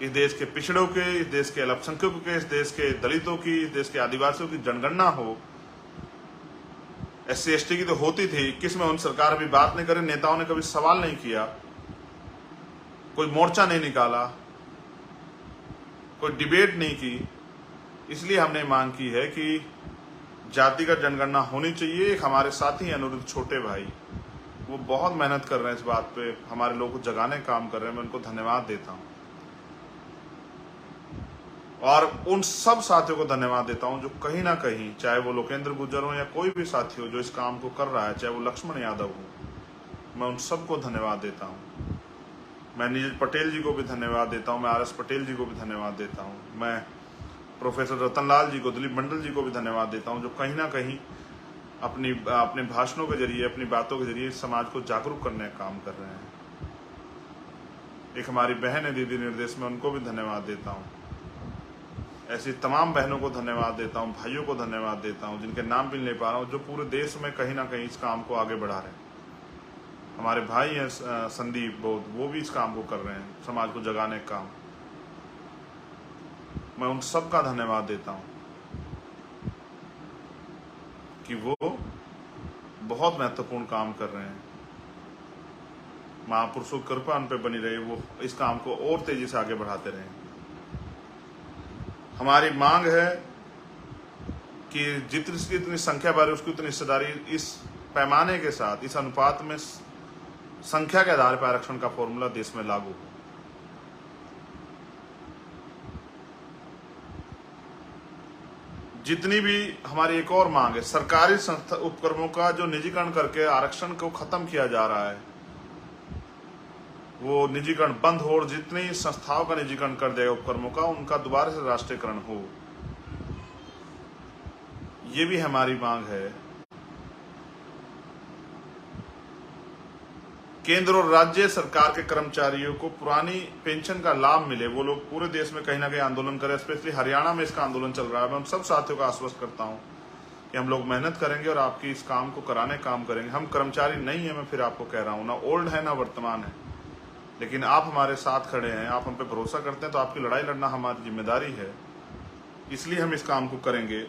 A: इस देश के पिछड़ों के, इस देश के अल्पसंख्यकों के, इस देश के दलितों की, इस देश के आदिवासियों की जनगणना हो। SC/ST की तो होती थी, 21 में उन सरकार भी बात नहीं करे, नेताओं ने कभी सवाल नहीं किया, कोई मोर्चा नहीं निकाला, कोई डिबेट नहीं की। इसलिए हमने मांग की है कि जातिगत जनगणना होनी चाहिए। एक हमारे साथी अनिरुद्ध छोटे भाई, वो बहुत मेहनत कर रहे हैं इस बात पे, हमारे लोगों को जगाने का काम कर रहे हैं, मैं उनको धन्यवाद देता हूं। और उन सब साथियों को धन्यवाद देता हूं जो कहीं ना कहीं, चाहे वो लोकेंद्र गुर्जर हो या कोई भी साथी हो जो इस काम को कर रहा है, चाहे वो लक्ष्मण यादव हो, मैं उन सबको धन्यवाद देता हूं। मैं नीरज पटेल जी को भी धन्यवाद देता हूं, मैं RS पटेल जी को भी धन्यवाद देता हूं, मैं प्रोफेसर रतनलाल जी को, दिलीप मंडल जी को भी धन्यवाद देता हूं, जो कहीं ना कहीं अपने भाषणों के जरिए, अपनी बातों के जरिए समाज को जागरूक करने का काम कर रहे हैं। एक हमारी बहन है दीदी निर्देश में, उनको भी धन्यवाद देता हूं। ऐसी तमाम बहनों को धन्यवाद देता हूं, भाइयों को धन्यवाद देता हूं, जिनके नाम भी नहीं ले पा रहा हूं, जो पूरे देश में कहीं ना कहीं इस काम को आगे बढ़ा रहे हैं। हमारे भाई हैं संदीप बोध, वो भी इस काम को कर रहे हैं, समाज को जगाने का काम। मैं उन सब का धन्यवाद देता हूं कि वो बहुत महत्वपूर्ण काम कर रहे हैं। महापुरुषों की कृपा उन पे बनी रहे, वो इस काम को और तेजी से आगे बढ़ाते रहे। हमारी मांग है कि जितनी संख्या बढ़े उसकी उतनी हिस्सेदारी, इस पैमाने के साथ, इस अनुपात में संख्या के आधार पर आरक्षण का फॉर्मूला देश में लागू हो। जितनी भी हमारी एक और मांग है, सरकारी संस्था उपक्रमों का जो निजीकरण करके आरक्षण को खत्म किया जा रहा है, वो निजीकरण बंद हो और जितनी संस्थाओं का निजीकरण कर देगा उपक्रमों का, उनका दोबारा से राष्ट्रीयकरण हो। ये भी हमारी मांग है। केंद्र और राज्य सरकार के कर्मचारियों को पुरानी पेंशन का लाभ मिले, वो लोग पूरे देश में कहीं ना कहीं आंदोलन करें। स्पेशली हरियाणा में इसका आंदोलन चल रहा है। मैं उन सब साथियों का आश्वस्त करता हूं कि हम लोग मेहनत करेंगे और आपकी इस काम को कराने काम करेंगे। हम कर्मचारी नहीं है, मैं फिर आपको कह रहा हूं, ना ओल्ड है ना वर्तमान है, लेकिन आप हमारे साथ खड़े हैं, आप हम पे भरोसा करते हैं, तो आपकी लड़ाई लड़ना हमारी जिम्मेदारी है। इसलिए हम इस काम को करेंगे।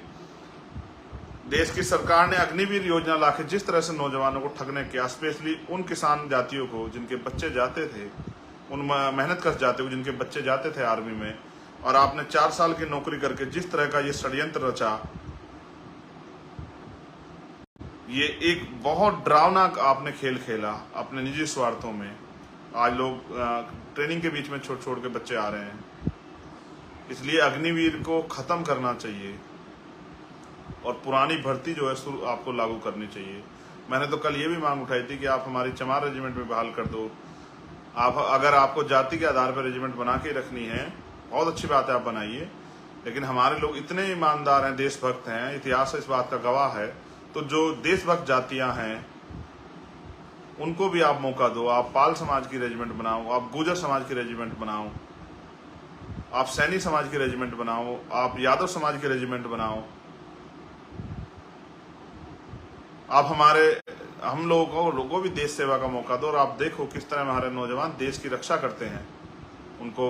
A: देश की सरकार ने अग्निवीर योजना लाके जिस तरह से नौजवानों को ठगने किया, स्पेशली उन किसान जातियों को जिनके बच्चे जाते थे, उन मेहनत कर जाते हुए जिनके बच्चे जाते थे आर्मी में, और आपने 4 साल की नौकरी करके जिस तरह का ये षड्यंत्र रचा, ये एक बहुत डरावना आपने खेल खेला अपने निजी स्वार्थों में। आज लोग ट्रेनिंग के बीच में छोड़ छोड़ के बच्चे आ रहे हैं। इसलिए अग्निवीर को खत्म करना चाहिए और पुरानी भर्ती जो है आपको लागू करनी चाहिए। मैंने तो कल ये भी मांग उठाई थी कि आप हमारी चमार रेजिमेंट में बहाल कर दो। आप अगर आपको जाति के आधार पर रेजिमेंट बना के रखनी है, बहुत अच्छी बात है, आप बनाइए, लेकिन हमारे लोग इतने ईमानदार हैं, देशभक्त हैं, इतिहास इस बात का गवाह है, तो जो देशभक्त जातियां हैं उनको भी आप मौका दो। आप पाल समाज की रेजिमेंट बनाओ, आप गुर्जर समाज की रेजिमेंट बनाओ, आप सैनी समाज की रेजिमेंट बनाओ, आप यादव समाज की रेजिमेंट बनाओ। आप हम लोगों को भी देश सेवा का मौका दो, और आप देखो किस तरह हमारे नौजवान देश की रक्षा करते हैं, उनको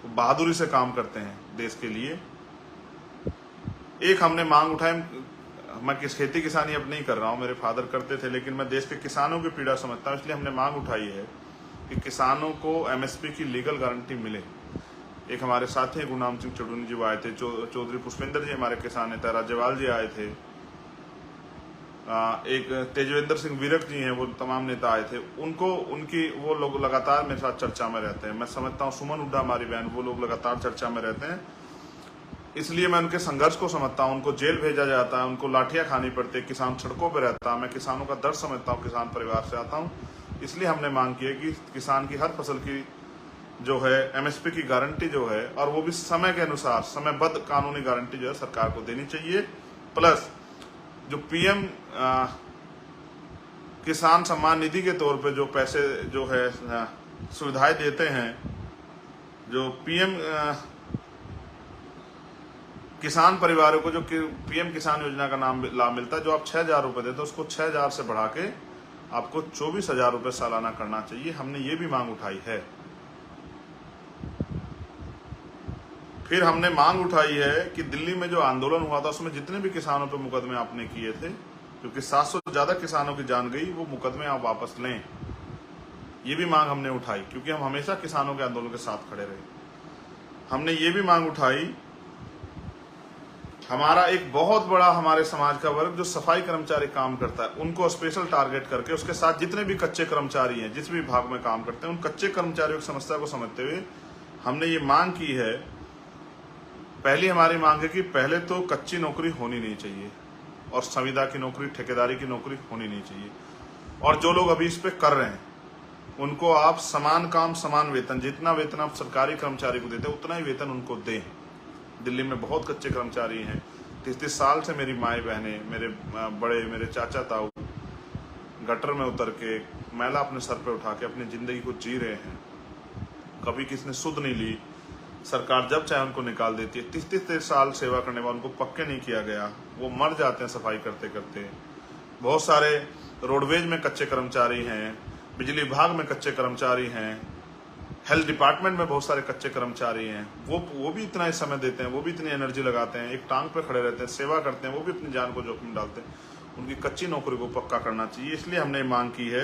A: बहादुरी से काम करते हैं देश के लिए। एक हमने मांग उठाई, मैं खेती किसानी अब नहीं कर रहा हूं, मेरे फादर करते थे, लेकिन मैं देश के किसानों की पीड़ा समझता हूं, इसलिए हमने मांग उठाई है कि किसानों को एमएसपी की लीगल गारंटी मिले। एक हमारे साथी हैं गुरनाम सिंह चुड़ूनी जी, वो आए थे, चौधरी पुष्पेंद्र जी हमारे किसान नेता, राज्यपाल जी आए थे, एक तेजवेंद्र सिंह विरक जी हैं, वो तमाम नेता आए थे। वो लोग लगातार मेरे साथ चर्चा में रहते हैं। मैं समझता हूँ सुमन हुड्डा हमारी बहन, वो लोग लगातार चर्चा में रहते हैं, इसलिए मैं उनके संघर्ष को समझता हूँ। उनको जेल भेजा जाता है, उनको लाठियां खानी पड़ती है, किसान सड़कों पर रहता है। मैं किसानों का दर्द समझता हूँ, किसान परिवार से आता हूँ, इसलिए हमने मांग की है कि किसान की हर फसल की जो है एमएसपी की गारंटी जो है, और वो भी समय के अनुसार समयबद्ध कानूनी गारंटी जो है सरकार को देनी चाहिए। प्लस जो पीएम किसान सम्मान निधि के तौर पे जो पैसे जो है सुविधाएं देते हैं, जो पीएम किसान परिवारों को जो पीएम किसान योजना का नाम लाभ मिलता है, जो आप 6,000 रुपए देते हैं, उसको 6,000 से बढ़ा के आपको 24,000 रुपए सालाना करना चाहिए। हमने ये भी मांग उठाई है। फिर हमने मांग उठाई है कि दिल्ली में जो आंदोलन हुआ था उसमें जितने भी किसानों पर मुकदमे आपने किए थे, क्योंकि 700 से ज्यादा किसानों की जान गई, वो मुकदमे आप वापस लें। ये भी मांग हमने उठाई, क्योंकि हम हमेशा किसानों के आंदोलन के साथ खड़े रहे। हमने ये भी मांग उठाई, हमारा एक बहुत बड़ा हमारे समाज का वर्ग जो सफाई कर्मचारी काम करता है, उनको स्पेशल टारगेट करके उसके साथ जितने भी कच्चे कर्मचारी हैं, जिस भी विभाग में काम करते हैं, उन कच्चे कर्मचारियों की समस्या को समझते हुए हमने ये मांग की है। पहली हमारी मांग है कि पहले तो कच्ची नौकरी होनी नहीं चाहिए, और संविदा की नौकरी, ठेकेदारी की नौकरी होनी नहीं चाहिए, और जो लोग अभी इस पे कर रहे हैं उनको आप समान काम समान वेतन, जितना वेतन आप सरकारी कर्मचारी को देते हैं उतना ही वेतन उनको दें। दिल्ली में बहुत कच्चे कर्मचारी हैं, 30-30 साल से मेरी माए बहनें, मेरे चाचा ताऊ गटर में उतर के मैला अपने सर पे उठा के अपनी जिंदगी को जी रहे हैं। कभी किसने सुध नहीं ली, सरकार जब चाहे उनको निकाल देती है। 30-30 साल सेवा करने वालों को पक्के नहीं किया गया, वो मर जाते हैं सफाई करते करते। बहुत सारे रोडवेज में कच्चे कर्मचारी हैं, बिजली विभाग में कच्चे कर्मचारी हैं, हेल्थ डिपार्टमेंट में बहुत सारे कच्चे कर्मचारी हैं। वो भी इतना ही समय देते हैं, वो भी इतनी एनर्जी लगाते हैं, एक टांग पे खड़े रहते हैं, सेवा करते हैं, वो भी अपनी जान को जोखिम डालते हैं। उनकी कच्ची नौकरी को पक्का करना चाहिए। इसलिए हमने मांग की है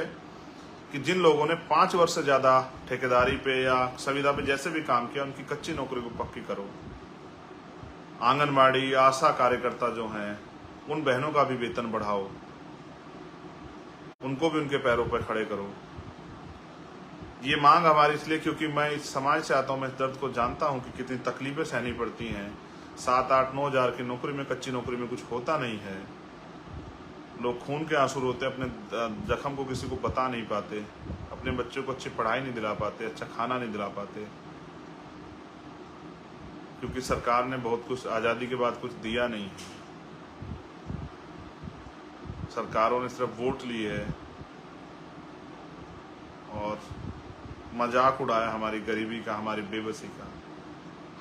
A: कि जिन लोगों ने 5 वर्ष से ज्यादा ठेकेदारी पे या संविदा पे जैसे भी काम किया, उनकी कच्ची नौकरी को पक्की करो। आंगनबाड़ी, आशा कार्यकर्ता जो हैं, उन बहनों का भी वेतन बढ़ाओ, उनको भी उनके पैरों पर खड़े करो। ये मांग हमारी इसलिए क्योंकि मैं इस समाज से आता हूँ, मैं इस दर्द को जानता हूँ कि कितनी तकलीफें सहनी पड़ती हैं। 7-8-9 हज़ार की नौकरी में, कच्ची नौकरी में कुछ होता नहीं है। लोग खून के आंसू रोते, अपने जख्म को किसी को बता नहीं पाते, अपने बच्चों को अच्छी पढ़ाई नहीं दिला पाते, अच्छा खाना नहीं दिला पाते, क्योंकि सरकार ने बहुत कुछ आज़ादी के बाद कुछ दिया नहीं है। सरकारों ने सिर्फ वोट लिए है और मजाक उड़ाया हमारी गरीबी का, हमारी बेबसी का।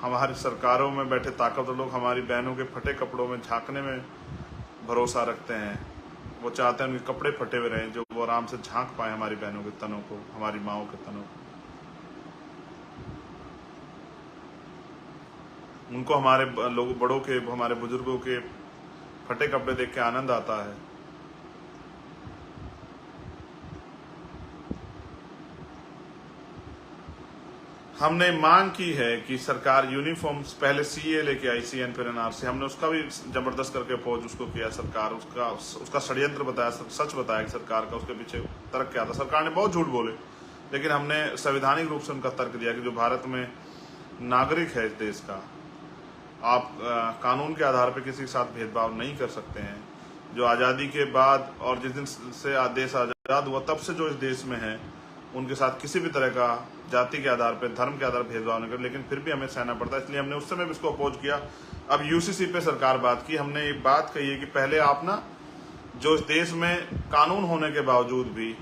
A: हमारी सरकारों में बैठे ताकतवर लोग हमारी बहनों के फटे कपड़ों में झांकने में भरोसा रखते हैं। वो चाहते हैं उनके कपड़े फटे हुए रहें, जो वो आराम से झांक पाए हमारी बहनों के तनों को, हमारी माओं के तनों को। उनको हमारे लोग बड़ों के, हमारे बुजुर्गों के फटे कपड़े देख के आनंद आता है। हमने मांग की है कि सरकार यूनिफॉर्म्स, पहले सीए लेके आई, सीएन फिर एनआरसी, हमने उसका भी जबरदस्त करके अपोज उसको किया। सरकार उसका षड्यंत्र बताया, सच बताया कि सरकार का उसके पीछे तर्क क्या था। सरकार ने बहुत झूठ बोले, लेकिन हमने संवैधानिक रूप से उनका तर्क दिया कि जो भारत में नागरिक है इस देश का, आप कानून के आधार पर किसी के साथ भेदभाव नहीं कर सकते हैं। जो आज़ादी के बाद और जिस दिन से देश आज़ाद हुआ तब से जो इस देश में है, उनके साथ किसी भी तरह का जाति के आधार पर, धर्म के आधार पर भेदभाव नहीं कर, लेकिन फिर भी हमें सहना पड़ता है। इसलिए हमने उस समय भी इसको अपोज किया। अब यूसीसी पे सरकार बात की, हमने एक बात कही है कि पहले आप ना, जो इस देश में कानून होने के बावजूद भी,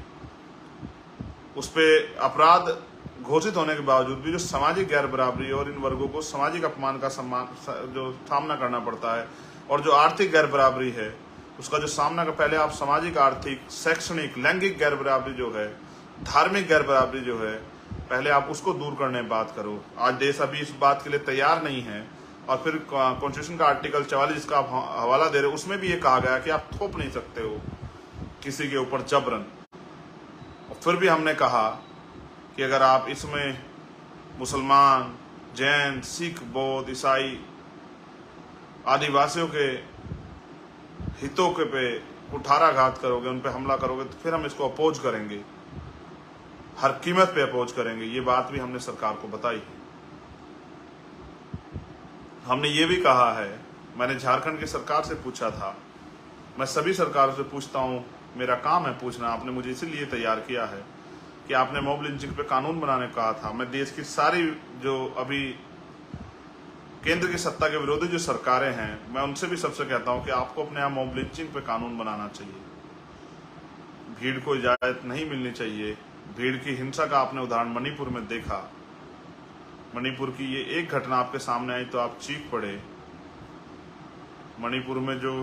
A: उस पर अपराध घोषित होने के बावजूद भी जो सामाजिक गैर बराबरी और इन वर्गों को सामाजिक अपमान का जो सामना करना पड़ता है, और जो आर्थिक गैर बराबरी है उसका जो सामना कर, पहले आप सामाजिक, आर्थिक, शैक्षणिक, लैंगिक गैर बराबरी जो है, धार्मिक गैर बराबरी जो है, पहले आप उसको दूर करने की बात करो। आज देश अभी इस बात के लिए तैयार नहीं है। और फिर कॉन्स्टिट्यूशन का आर्टिकल 44 का हवाला दे रहे, उसमें भी ये कहा गया कि आप थोप नहीं सकते हो किसी के ऊपर जबरन। और फिर भी हमने कहा कि अगर आप इसमें मुसलमान, जैन, सिख, बौद्ध, ईसाई, आदिवासियों के हितों के पे कुठाराघात करोगे, उन पे हमला करोगे, तो फिर हम इसको अपोज करेंगे, हर कीमत पे अपोज करेंगे। ये बात भी हमने सरकार को बताई। हमने ये भी कहा है, मैंने झारखंड की सरकार से पूछा था, मैं सभी सरकारों से पूछता हूँ, मेरा काम है पूछना, आपने मुझे इसीलिए तैयार किया है कि आपने मॉब लिंचिंग पे कानून बनाने को कहा था। मैं देश की सारी जो अभी केंद्र की सत्ता के विरोधी जो सरकारें हैं, मैं उनसे भी सबसे कहता हूं कि आपको अपने यहाँ मॉब लिंचिंग पे कानून बनाना चाहिए। भीड़ को इजाजत नहीं मिलनी चाहिए। भीड़ की हिंसा का आपने उदाहरण मणिपुर में देखा। मणिपुर की ये एक घटना आपके सामने आई तो आप चीख पड़े। मणिपुर में जो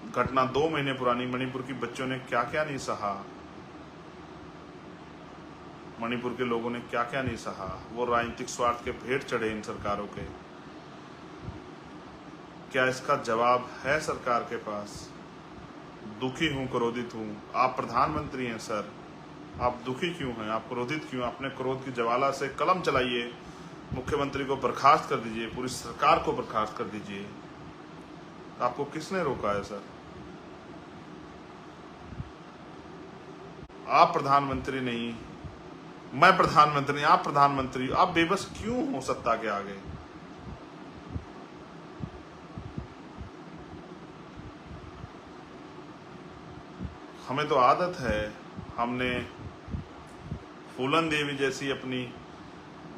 A: घटना 2 महीने पुरानी, मणिपुर की बच्चों ने क्या क्या नहीं सहा, मणिपुर के लोगों ने क्या क्या नहीं सहा। वो राजनीतिक स्वार्थ के भेंट चढ़े इन सरकारों के। क्या इसका जवाब है सरकार के पास? दुखी हूं, क्रोधित हूं। आप प्रधानमंत्री हैं सर, आप दुखी क्यों हैं? आप क्रोधित क्यों? अपने क्रोध की ज्वाला से कलम चलाइए, मुख्यमंत्री को बर्खास्त कर दीजिए, पूरी सरकार को बर्खास्त कर दीजिए। आपको किसने रोका है सर? आप प्रधानमंत्री नहीं, मैं प्रधानमंत्री, आप प्रधानमंत्री, आप बेबस क्यों हो सत्ता के आगे? हमें तो आदत है, हमने फूलन देवी जैसी अपनी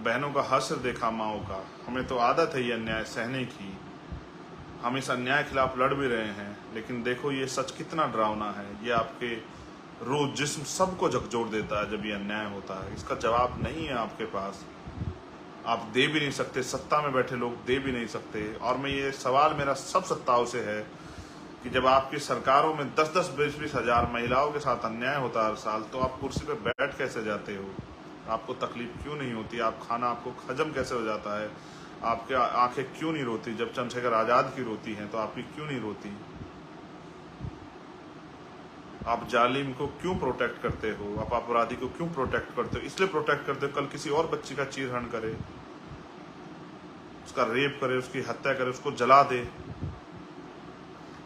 A: बहनों का हश्र देखा माओ का। हमें तो आदत है ये अन्याय सहने की। हम इस अन्याय के खिलाफ लड़ भी रहे हैं, लेकिन देखो ये सच कितना डरावना है। ये आपके रूह, जिस्म सबको झकझोर देता है जब ये अन्याय होता है। इसका जवाब नहीं है आपके पास, आप दे भी नहीं सकते, सत्ता में बैठे लोग दे भी नहीं सकते। और मैं ये सवाल मेरा सब सत्ताओं से है कि जब आपकी सरकारों में 10-10, 20-20 हजार महिलाओं के साथ अन्याय होता है हर साल, तो आप कुर्सी पे बैठ कैसे जाते हो? आपको तकलीफ क्यों नहीं होती? आप खाना आपको हजम कैसे हो जाता है? आपके आंखें क्यों नहीं रोती? जब चंद्रशेखर आजाद की रोती हैं तो आपकी क्यों नहीं रोती? आप जालिम को क्यों प्रोटेक्ट करते हो? आप अपराधी को क्यों प्रोटेक्ट करते हो? इसलिए प्रोटेक्ट करते हो कल किसी और बच्ची का चीरहरण करे, उसका रेप करे, उसकी हत्या करे, उसको जला दे।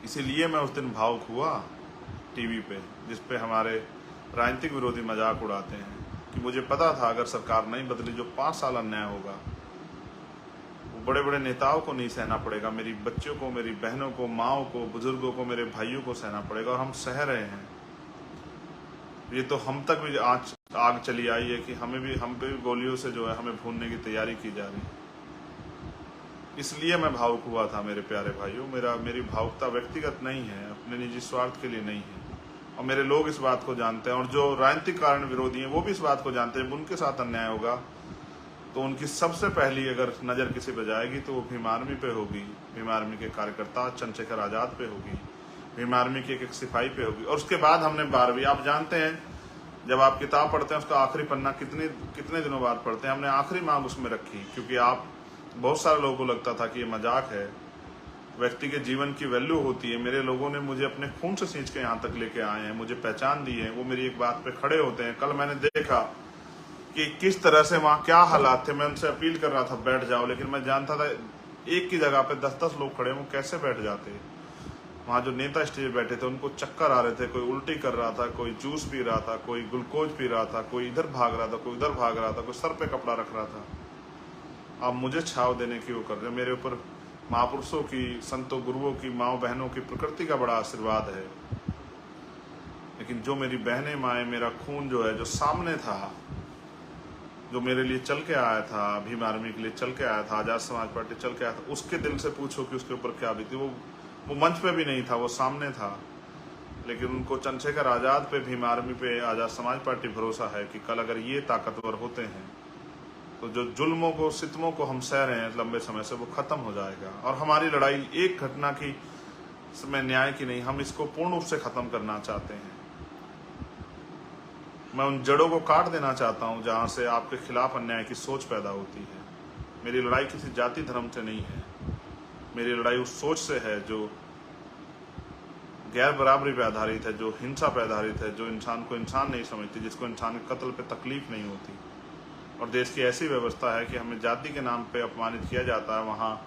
A: इसीलिए मैं उस दिन भावुक हुआ टीवी पे, जिसपे हमारे राजनीतिक विरोधी मजाक उड़ाते हैं, कि मुझे पता था अगर सरकार नहीं बदली जो 5 साल अन्याय होगा वो बड़े बड़े नेताओं को नहीं सहना पड़ेगा, मेरी बच्चों को, मेरी बहनों को, माओ को, बुजुर्गों को, मेरे भाइयों को सहना पड़ेगा। और हम सह रहे हैं। ये तो हम तक भी आग चली आई है कि हम पे भी गोलियों से जो है हमें भूनने की तैयारी की जा रही है। इसलिए मैं भावुक हुआ था मेरे प्यारे भाइयों। मेरी भावुकता व्यक्तिगत नहीं है, अपने निजी स्वार्थ के लिए नहीं है। और मेरे लोग इस बात को जानते हैं, और जो राजनीतिक कारण विरोधी हैं वो भी इस बात को जानते हैं। उनके साथ अन्याय होगा तो उनकी सबसे पहली अगर नज़र किसी पे जाएगी तो वो भीम आर्मी पे होगी, भीम आर्मी के कार्यकर्ता चंद्रशेखर आजाद पे होगी, भीम आर्मी के एक सिपाही पे होगी। और उसके बाद हमने 12वीं, आप जानते हैं जब आप किताब पढ़ते हैं उसका आखिरी पन्ना कितने दिनों बाद पढ़ते हैं, हमने आखिरी मांग उसमें रखी, क्योंकि आप बहुत सारे लोगों को लगता था कि ये मजाक है व्यक्ति के जीवन की वैल्यू होती है। मेरे लोगों ने मुझे अपने खून से सींच के यहाँ तक लेके आए हैं, मुझे पहचान दी है, वो मेरी एक बात पे खड़े होते हैं। कल मैंने देखा कि किस तरह से वहाँ क्या हालात थे। मैं उनसे अपील कर रहा था बैठ जाओ, लेकिन मैं जानता था एक की जगह पे 10-10 लोग खड़े, वो कैसे बैठ जाते। वहाँ जो नेता स्टेज बैठे थे उनको चक्कर आ रहे थे, कोई उल्टी कर रहा था, कोई जूस पी रहा था, कोई ग्लूकोज पी रहा था, कोई इधर भाग रहा था, कोई उधर भाग रहा था, कोई सर पे कपड़ा रख रहा था। आप मुझे छाव देने की वो कर रहे, मेरे ऊपर महापुरुषों की, संतों गुरुओं की, माओ बहनों की, प्रकृति का बड़ा आशीर्वाद है। लेकिन जो मेरी बहनें माएँ, मेरा खून जो है, जो सामने था, जो मेरे लिए चल के आया था, भीम आर्मी के लिए चल के आया था, आजाद समाज पार्टी चल के आया था, उसके दिल से पूछो कि उसके ऊपर क्या बीती। वो मंच पे भी नहीं था, वो सामने था, लेकिन उनको चंद्रशेखर आजाद पे, भीम आर्मी पे, आजाद समाज पार्टी भरोसा है कि कल अगर ये ताकतवर होते हैं तो जो जुल्मों को, सितमों को हम सह रहे हैं लंबे समय से, वो खत्म हो जाएगा। और हमारी लड़ाई एक घटना की में न्याय की नहीं, हम इसको पूर्ण रूप से खत्म करना चाहते हैं। मैं उन जड़ों को काट देना चाहता हूं जहां से आपके खिलाफ अन्याय की सोच पैदा होती है। मेरी लड़ाई किसी जाति धर्म से नहीं है, मेरी लड़ाई उस सोच से है जो गैर बराबरी पे आधारित है, जो हिंसा पे आधारित है, जो इंसान को इंसान नहीं समझती, जिसको इंसान के कत्ल पे तकलीफ नहीं होती। और देश की ऐसी व्यवस्था है कि हमें जाति के नाम पे अपमानित किया जाता है। वहाँ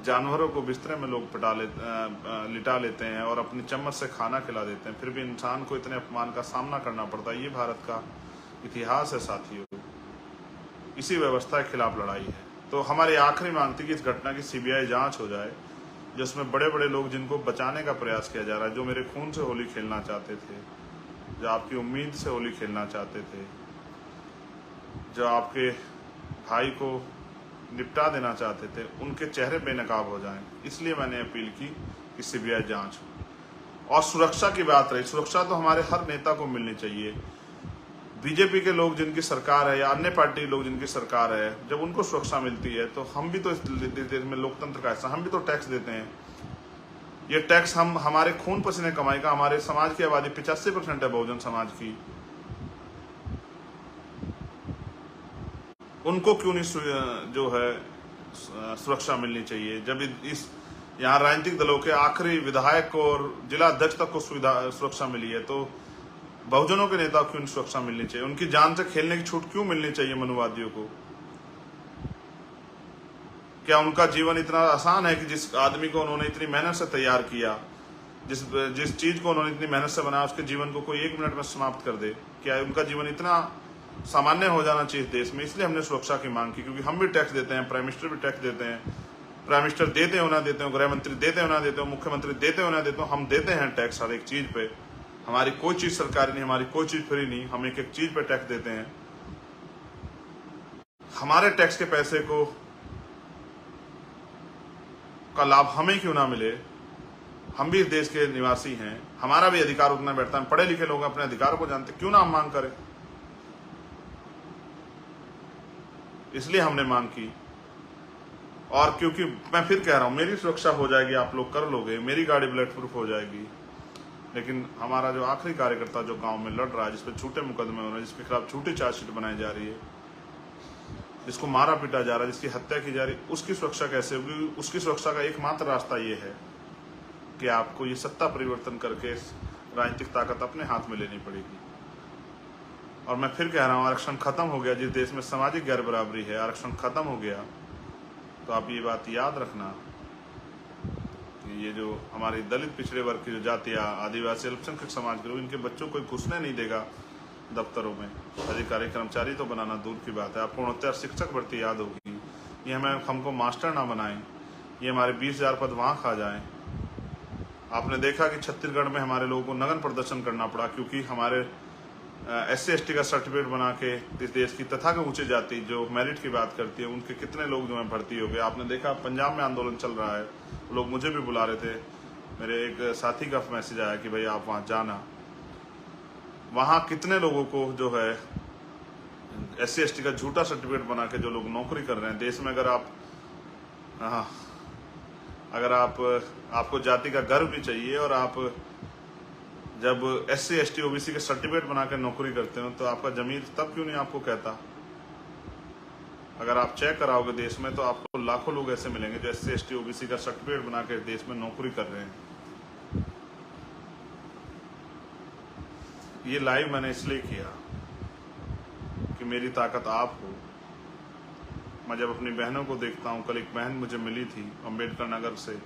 A: जानवरों को बिस्तरे में लोग लिटा लेते हैं और अपनी चम्मच से खाना खिला देते हैं, फिर भी इंसान को इतने अपमान का सामना करना पड़ता है। ये भारत का इतिहास है साथियों, इसी व्यवस्था के खिलाफ लड़ाई है। तो हमारी आखिरी मांग थी कि इस घटना की सीबीआई जांच हो जाए, जिसमें बड़े बड़े लोग जिनको बचाने का प्रयास किया जा रहा है, जो मेरे खून से होली खेलना चाहते थे, जो आपकी उम्मीद से होली खेलना चाहते थे, जो आपके भाई को निपटा देना चाहते थे, उनके चेहरे बेनकाब हो जाएं। इसलिए मैंने अपील की कि सीबीआई जांच हो। और सुरक्षा की बात रही, सुरक्षा तो हमारे हर नेता को मिलनी चाहिए। बीजेपी के लोग जिनकी सरकार है या अन्य पार्टी लोग जिनकी सरकार है, जब उनको सुरक्षा मिलती है तो हम भी तो इस देश में लोकतंत्र का हिस्सा, हम भी तो टैक्स देते हैं। ये टैक्स हम हमारे खून पसीने कमाई का, हमारे समाज की आबादी 85% है बहुजन समाज की, उनको क्यों नहीं जो है सुरक्षा मिलनी चाहिए। जब इस यहाँ राजनीतिक दलों के आखिरी विधायक और जिला अध्यक्ष तक को सुरक्षा मिली है, तो बहुजनों के नेताओं को क्यों सुरक्षा मिलनी चाहिए। उनकी जान से खेलने की छूट क्यों मिलनी चाहिए मनुवादियों को। क्या उनका जीवन इतना आसान है कि जिस आदमी को उन्होंने इतनी मेहनत से तैयार किया, जिस चीज को उन्होंने इतनी मेहनत से बनाया, उसके जीवन को कोई 1 मिनट में समाप्त कर दे। क्या उनका जीवन इतना सामान्य हो जाना चाहिए देश में। इसलिए हमने सुरक्षा की मांग की, क्योंकि हम भी टैक्स देते हैं, प्राइम मिनिस्टर भी टैक्स देते हैं, प्राइम मिनिस्टर देते हो ना देते हो, गृह मंत्री देते हो ना देते हो, मुख्यमंत्री देते हो ना देते हो, हम देते हैं टैक्स हर एक चीज पे। हमारी कोई चीज सरकारी नहीं, हमारी कोई चीज फ्री नहीं, हम एक एक चीज पे टैक्स देते हैं। हमारे टैक्स के पैसे का लाभ हमें क्यों ना मिले। हम भी इस देश के निवासी हैं, हमारा भी अधिकार उतना बैठता है। पढ़े लिखे लोग अपने अधिकारों को जानते, क्यों ना हम मांग करें। इसलिए हमने मांग की। और क्योंकि मैं फिर कह रहा हूं, मेरी सुरक्षा हो जाएगी, आप लोग कर लोगे, मेरी गाड़ी बुलेट प्रूफ हो जाएगी, लेकिन हमारा जो आखिरी कार्यकर्ता जो गांव में लड़ रहा है, जिसपे झूठे मुकदमे हो रहे हैं, जिसके खिलाफ झूठी चार्जशीट बनाई जा रही है, जिसको मारा पीटा जा रहा है, जिसकी हत्या की जा रही है, उसकी सुरक्षा कैसे होगी। उसकी सुरक्षा का एकमात्र रास्ता ये है कि आपको ये सत्ता परिवर्तन करके राजनीतिक ताकत अपने हाथ में लेनी पड़ेगी। और मैं फिर कह रहा हूँ, आरक्षण खत्म हो गया। जिस देश में सामाजिक गैर बराबरी है, आरक्षण खत्म हो गया। तो आप ये बात याद रखना कि ये जो हमारी दलित पिछड़े वर्ग की जो जातियाँ, आदिवासी, अल्पसंख्यक समाज के लोग, इनके बच्चों को घुसने नहीं देगा दफ्तरों में। अधिकारी कर्मचारी तो बनाना दूर की बात है, आपको 69 शिक्षक भर्ती याद होगी। ये हमको मास्टर ना बनाएं, ये हमारे 20,000 पद वहाँ खा जाएं। आपने देखा कि छत्तीसगढ़ में हमारे लोगों को नग्न प्रदर्शन करना पड़ा, क्योंकि हमारे SC ST का सर्टिफिकेट बना के इस देश की तथाकथित ऊंची जाति जो मेरिट की बात करती है, उनके कितने लोग जो हैं भर्ती हो गए। आपने देखा पंजाब में आंदोलन चल रहा है, लोग मुझे भी बुला रहे थे, मेरे एक साथी का मैसेज आया कि भाई आप वहाँ जाना। वहाँ कितने लोगों को जो है SC ST का झूठा सर्टिफिकेट बना के जो लोग नौकरी कर रहे हैं देश में। अगर आपको जाति का गर्व भी चाहिए, और आप जब SC ST OBC के सर्टिफिकेट बना कर नौकरी करते हो, तो आपका जमीर तब क्यों नहीं आपको कहता। अगर आप चेक कराओगे देश में तो आपको लाखों लोग ऐसे मिलेंगे जो SC ST OBC का सर्टिफिकेट बना के देश में नौकरी कर रहे हैं। ये लाइव मैंने इसलिए किया कि मेरी ताकत आप हो। मैं जब अपनी बहनों को देखता हूँ, कल एक बहन मुझे मिली थी अम्बेडकर नगर से,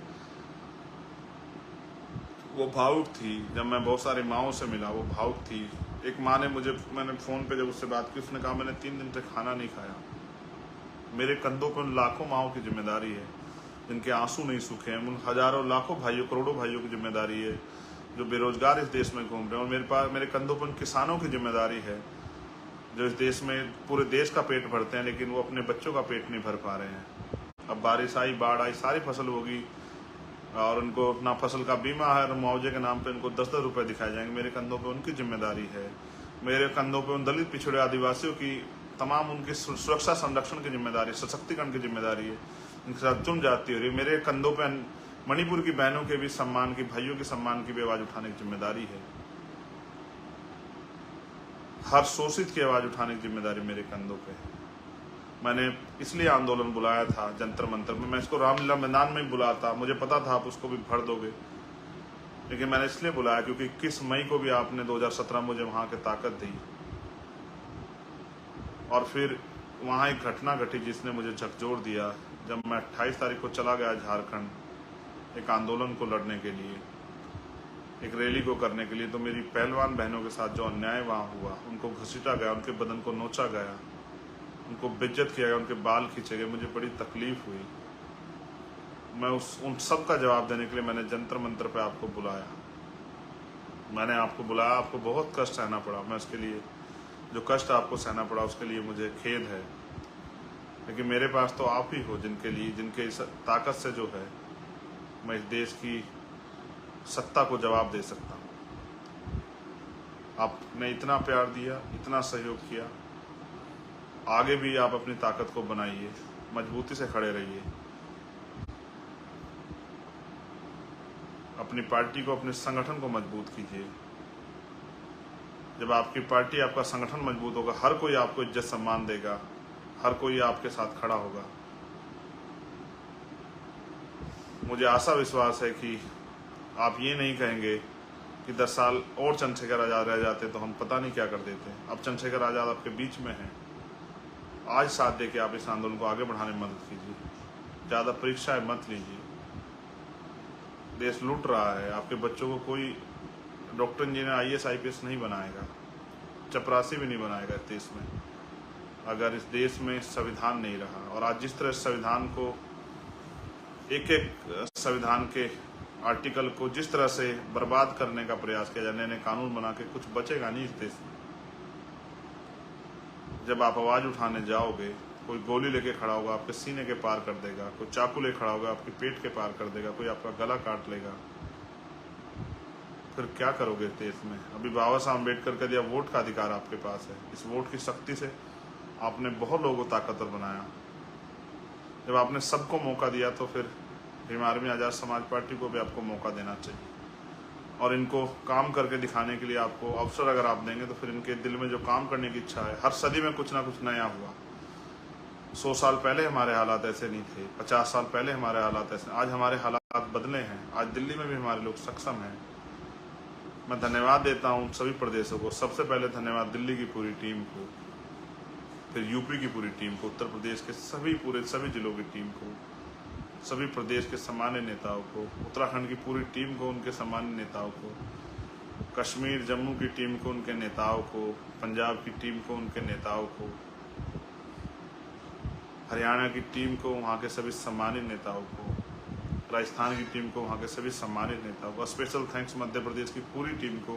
A: वो भावुक थी। जब मैं बहुत सारी माँओं से मिला, वो भावुक थी। एक माँ ने मैंने फ़ोन पे जब उससे बात की, उसने कहा मैंने 3 दिन से खाना नहीं खाया। मेरे कंधों पर उन लाखों माँओं की जिम्मेदारी है जिनके आंसू नहीं सूखे हैं, उन हजारों लाखों भाइयों करोड़ों भाइयों की जिम्मेदारी है जो बेरोजगार इस देश में घूम रहे हैं, और मेरे कंधों पर उन किसानों की जिम्मेदारी है जो इस देश में पूरे देश का पेट भरते हैं लेकिन वो अपने बच्चों का पेट नहीं भर पा रहे हैं। अब बारिश आई, बाढ़ आई, सारी फसल होगी और उनको ना फसल का बीमा है और मुआवजे के नाम पे उनको 10-10 रुपए दिखाए जाएंगे। मेरे कंधों पे उनकी जिम्मेदारी है। मेरे कंधों पे उन दलित पिछड़े आदिवासियों की तमाम उनकी सुरक्षा संरक्षण की जिम्मेदारी, सशक्तिकरण की जिम्मेदारी है। इनके साथ जुम जाती हो रही। मेरे कंधों पे मणिपुर की बहनों के भी सम्मान की, भाइयों के सम्मान की भी आवाज उठाने की जिम्मेदारी है। हर शोषित की आवाज उठाने की जिम्मेदारी मेरे कंधों पे है। मैंने इसलिए आंदोलन बुलाया था जंतर मंतर में। मैं इसको रामलीला मैदान में ही बुलाता, मुझे पता था आप उसको भी भर दोगे, लेकिन मैंने इसलिए बुलाया क्योंकि 21 मई को भी आपने 2017 मुझे वहां की ताकत दी। और फिर वहां एक घटना घटी जिसने मुझे झकझोर दिया। जब मैं 28 तारीख को चला गया झारखंड एक आंदोलन को लड़ने के लिए, एक रैली को करने के लिए, तो मेरी पहलवान बहनों के साथ जो अन्याय वहां हुआ, उनको घसीटा गया, उनके बदन को नोचा गया, उनको बेइज्जत किया गया, उनके बाल खींचे गए, मुझे बड़ी तकलीफ हुई। मैं उन सब का जवाब देने के लिए मैंने जंतर मंतर पे आपको बुलाया। मैंने आपको बुलाया, आपको बहुत कष्ट सहना पड़ा। मैं उसके लिए, जो कष्ट आपको सहना पड़ा उसके लिए मुझे खेद है, लेकिन मेरे पास तो आप ही हो जिनके लिए, जिनके इस ताकत से जो है मैं इस देश की सत्ता को जवाब दे सकता हूँ। आपने इतना प्यार दिया, इतना सहयोग किया, आगे भी आप अपनी ताकत को बनाइए, मजबूती से खड़े रहिए, अपनी पार्टी को, अपने संगठन को मजबूत कीजिए। जब आपकी पार्टी, आपका संगठन मजबूत होगा, हर कोई आपको इज्जत सम्मान देगा, हर कोई आपके साथ खड़ा होगा। मुझे आशा विश्वास है कि आप ये नहीं कहेंगे कि 10 साल और चंद्रशेखर आजाद रह जाते तो हम पता नहीं क्या कर देते। अब चंद्रशेखर आजाद आपके बीच में हैं। आज साथ दे के आप इस आंदोलन को आगे बढ़ाने में मदद कीजिए। ज़्यादा परीक्षाएं मत लीजिए। देश लूट रहा है। आपके बच्चों को कोई डॉक्टर, इंजीनियर, IAS IPS नहीं बनाएगा, चपरासी भी नहीं बनाएगा इस देश में, अगर इस देश में संविधान नहीं रहा। और आज जिस तरह संविधान को, एक एक संविधान के आर्टिकल को जिस तरह से बर्बाद करने का प्रयास किया जाए, नए कानून बना के, कुछ बचेगा नहीं इस देश में। जब आप आवाज उठाने जाओगे, कोई गोली लेके खड़ा होगा, आपके सीने के पार कर देगा, कोई चाकू ले खड़ा होगा, आपके पेट के पार कर देगा, कोई आपका गला काट लेगा, फिर क्या करोगे इस देश में? अभी बाबा साहब अम्बेडकर का दिया वोट का अधिकार आपके पास है। इस वोट की शक्ति से आपने बहुत लोगों को ताकतवर बनाया। जब आपने सबको मौका दिया तो फिर भीम आर्मी आज़ाद समाज पार्टी को भी आपको मौका देना चाहिए। और इनको काम करके दिखाने के लिए आपको अवसर अगर आप देंगे तो फिर इनके दिल में जो काम करने की इच्छा है, हर सदी में कुछ ना कुछ नया हुआ। 100 साल पहले हमारे हालात ऐसे नहीं थे, 50 साल पहले हमारे हालात ऐसे, आज हमारे हालात बदले हैं। आज दिल्ली में भी हमारे लोग सक्षम हैं। मैं धन्यवाद देता हूँ सभी प्रदेशों को। सबसे पहले धन्यवाद दिल्ली की पूरी टीम को, फिर यूपी की पूरी टीम को, उत्तर प्रदेश के सभी जिलों की टीम को, सभी प्रदेश के सामान्य नेताओं को, उत्तराखंड की पूरी टीम को, उनके सामान्य नेताओं को, कश्मीर जम्मू की टीम को, उनके नेताओं को, पंजाब की टीम को, उनके नेताओं को, हरियाणा की टीम को, वहाँ के सभी सम्मानित नेताओं को, राजस्थान की टीम को, वहाँ के सभी सम्मानित नेताओं को। स्पेशल थैंक्स मध्य प्रदेश की पूरी टीम को,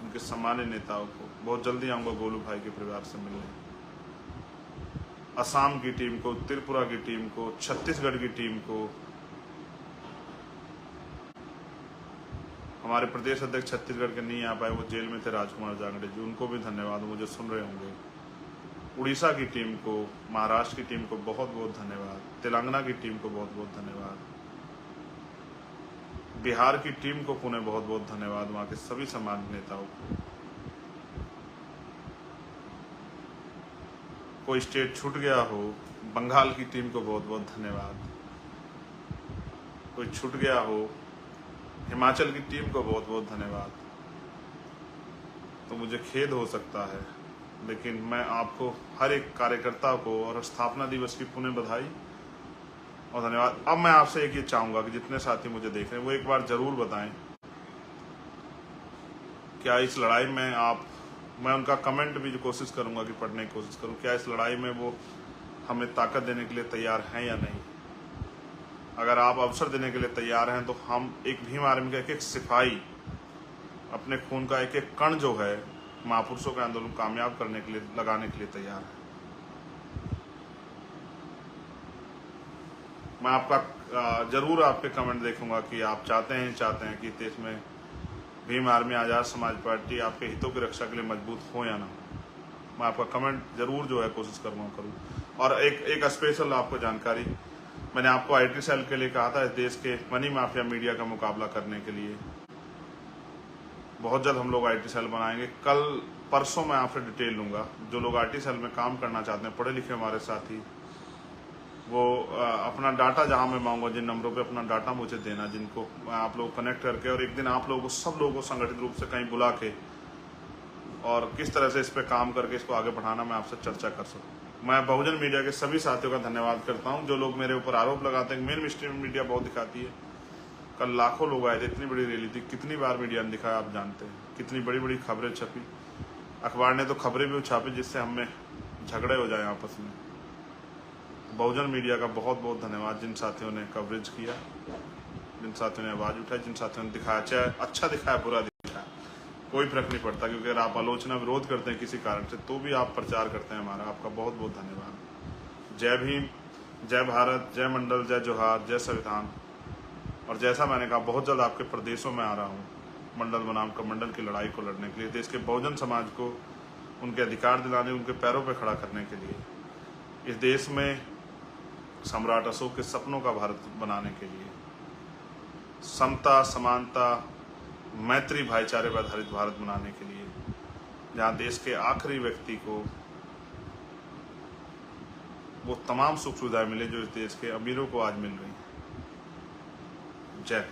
A: उनके सम्मानित नेताओं को। बहुत जल्दी आऊँगा गोलू भाई के परिवार से मिलने। असम की टीम को, त्रिपुरा की टीम को, छत्तीसगढ़ की टीम को, हमारे प्रदेश अध्यक्ष छत्तीसगढ़ के नहीं आ पाए, वो जेल में थे, राजकुमार जांगड़े जी, उनको भी धन्यवाद, मुझे सुन रहे होंगे। उड़ीसा की टीम को, महाराष्ट्र की टीम को बहुत बहुत धन्यवाद। तेलंगाना की टीम को बहुत बहुत धन्यवाद। बिहार की टीम को पुनः बहुत बहुत धन्यवाद, वहाँ के सभी सम्मानित नेताओं को। कोई स्टेट छूट गया हो बंगाल की टीम को बहुत बहुत धन्यवाद। कोई छूट गया हो, हिमाचल की टीम को बहुत बहुत धन्यवाद। तो मुझे खेद हो सकता है, लेकिन मैं आपको हर एक कार्यकर्ता को और स्थापना दिवस की पुनः बधाई और धन्यवाद। अब मैं आपसे एक ये चाहूँगा कि जितने साथी मुझे देख रहे हैं वो एक बार ज़रूर बताएं, क्या इस लड़ाई में मैं उनका कमेंट भी जो कोशिश करूँगा कि पढ़ने की कोशिश करूँ, क्या इस लड़ाई में वो हमें ताकत देने के लिए तैयार हैं या नहीं। अगर आप अवसर देने के लिए तैयार हैं तो हम एक भीम आर्मी का एक एक सिपाही, अपने खून का एक एक कण जो है महापुरुषों के आंदोलन कामयाब करने के लिए लगाने के लिए तैयार है। मैं आपका जरूर आपके कमेंट देखूंगा कि आप चाहते हैं कि देश में भीम आर्मी आज़ाद समाज पार्टी आपके हितों की रक्षा के लिए मजबूत हो या ना हो। मैं आपका कमेंट जरूर जो है कोशिश करूँ। और एक स्पेशल आपको जानकारी, मैंने आपको आईटी सेल के लिए कहा था, इस देश के मनी माफिया मीडिया का मुकाबला करने के लिए बहुत जल्द हम लोग आईटी सेल बनाएंगे। कल परसों मैं आपसे डिटेल लूँगा। जो लोग आईटी सेल में काम करना चाहते हैं, पढ़े लिखे हमारे साथी, वो अपना डाटा जहाँ मैं मांगूंगा, जिन नंबरों पे अपना डाटा मुझे देना, जिनको आप लोग कनेक्ट करके, और एक दिन आप लोगों को सब लोगों को संगठित रूप से कहीं बुला के और किस तरह से इस पे काम करके इसको आगे बढ़ाना, मैं आपसे चर्चा कर सकूँ। मैं बहुजन मीडिया के सभी साथियों का धन्यवाद करता हूँ। जो लोग मेरे ऊपर आरोप लगाते हैं मेन स्ट्रीम मीडिया बहुत दिखाती है, कल लाखों लोग आए थे, इतनी बड़ी रैली थी, कितनी बार मीडिया ने दिखाया आप जानते हैं, कितनी बड़ी बड़ी खबरें छपी, अखबार ने तो खबरें भी छापी जिससे हमें झगड़े हो जाए आपस में। बहुजन मीडिया का बहुत बहुत धन्यवाद, जिन साथियों ने कवरेज किया, जिन साथियों ने आवाज़ उठाई, जिन साथियों ने दिखाया, चाहे अच्छा दिखाया बुरा दिखाया, कोई फर्क नहीं पड़ता, क्योंकि अगर आप आलोचना विरोध करते हैं किसी कारण से तो भी आप प्रचार करते हैं हमारा, आपका बहुत बहुत धन्यवाद। जय भीम, जय भारत, जय मंडल, जय जोहार, जय संविधान। और जैसा मैंने कहा, बहुत जल्द आपके प्रदेशों में आ रहा हूँ मंडल बनाम कमंडल की लड़ाई को लड़ने के लिए, देश के बहुजन समाज को उनके अधिकार दिलाने, उनके पैरों पर खड़ा करने के लिए, इस देश में सम्राट अशोक के सपनों का भारत बनाने के लिए, समता, समानता, मैत्री, भाईचारे पर आधारित भारत बनाने के लिए, जहाँ देश के आखिरी व्यक्ति को वो तमाम सुख सुविधाएं मिले जो इस देश के अमीरों को आज मिल रही हैं। जय।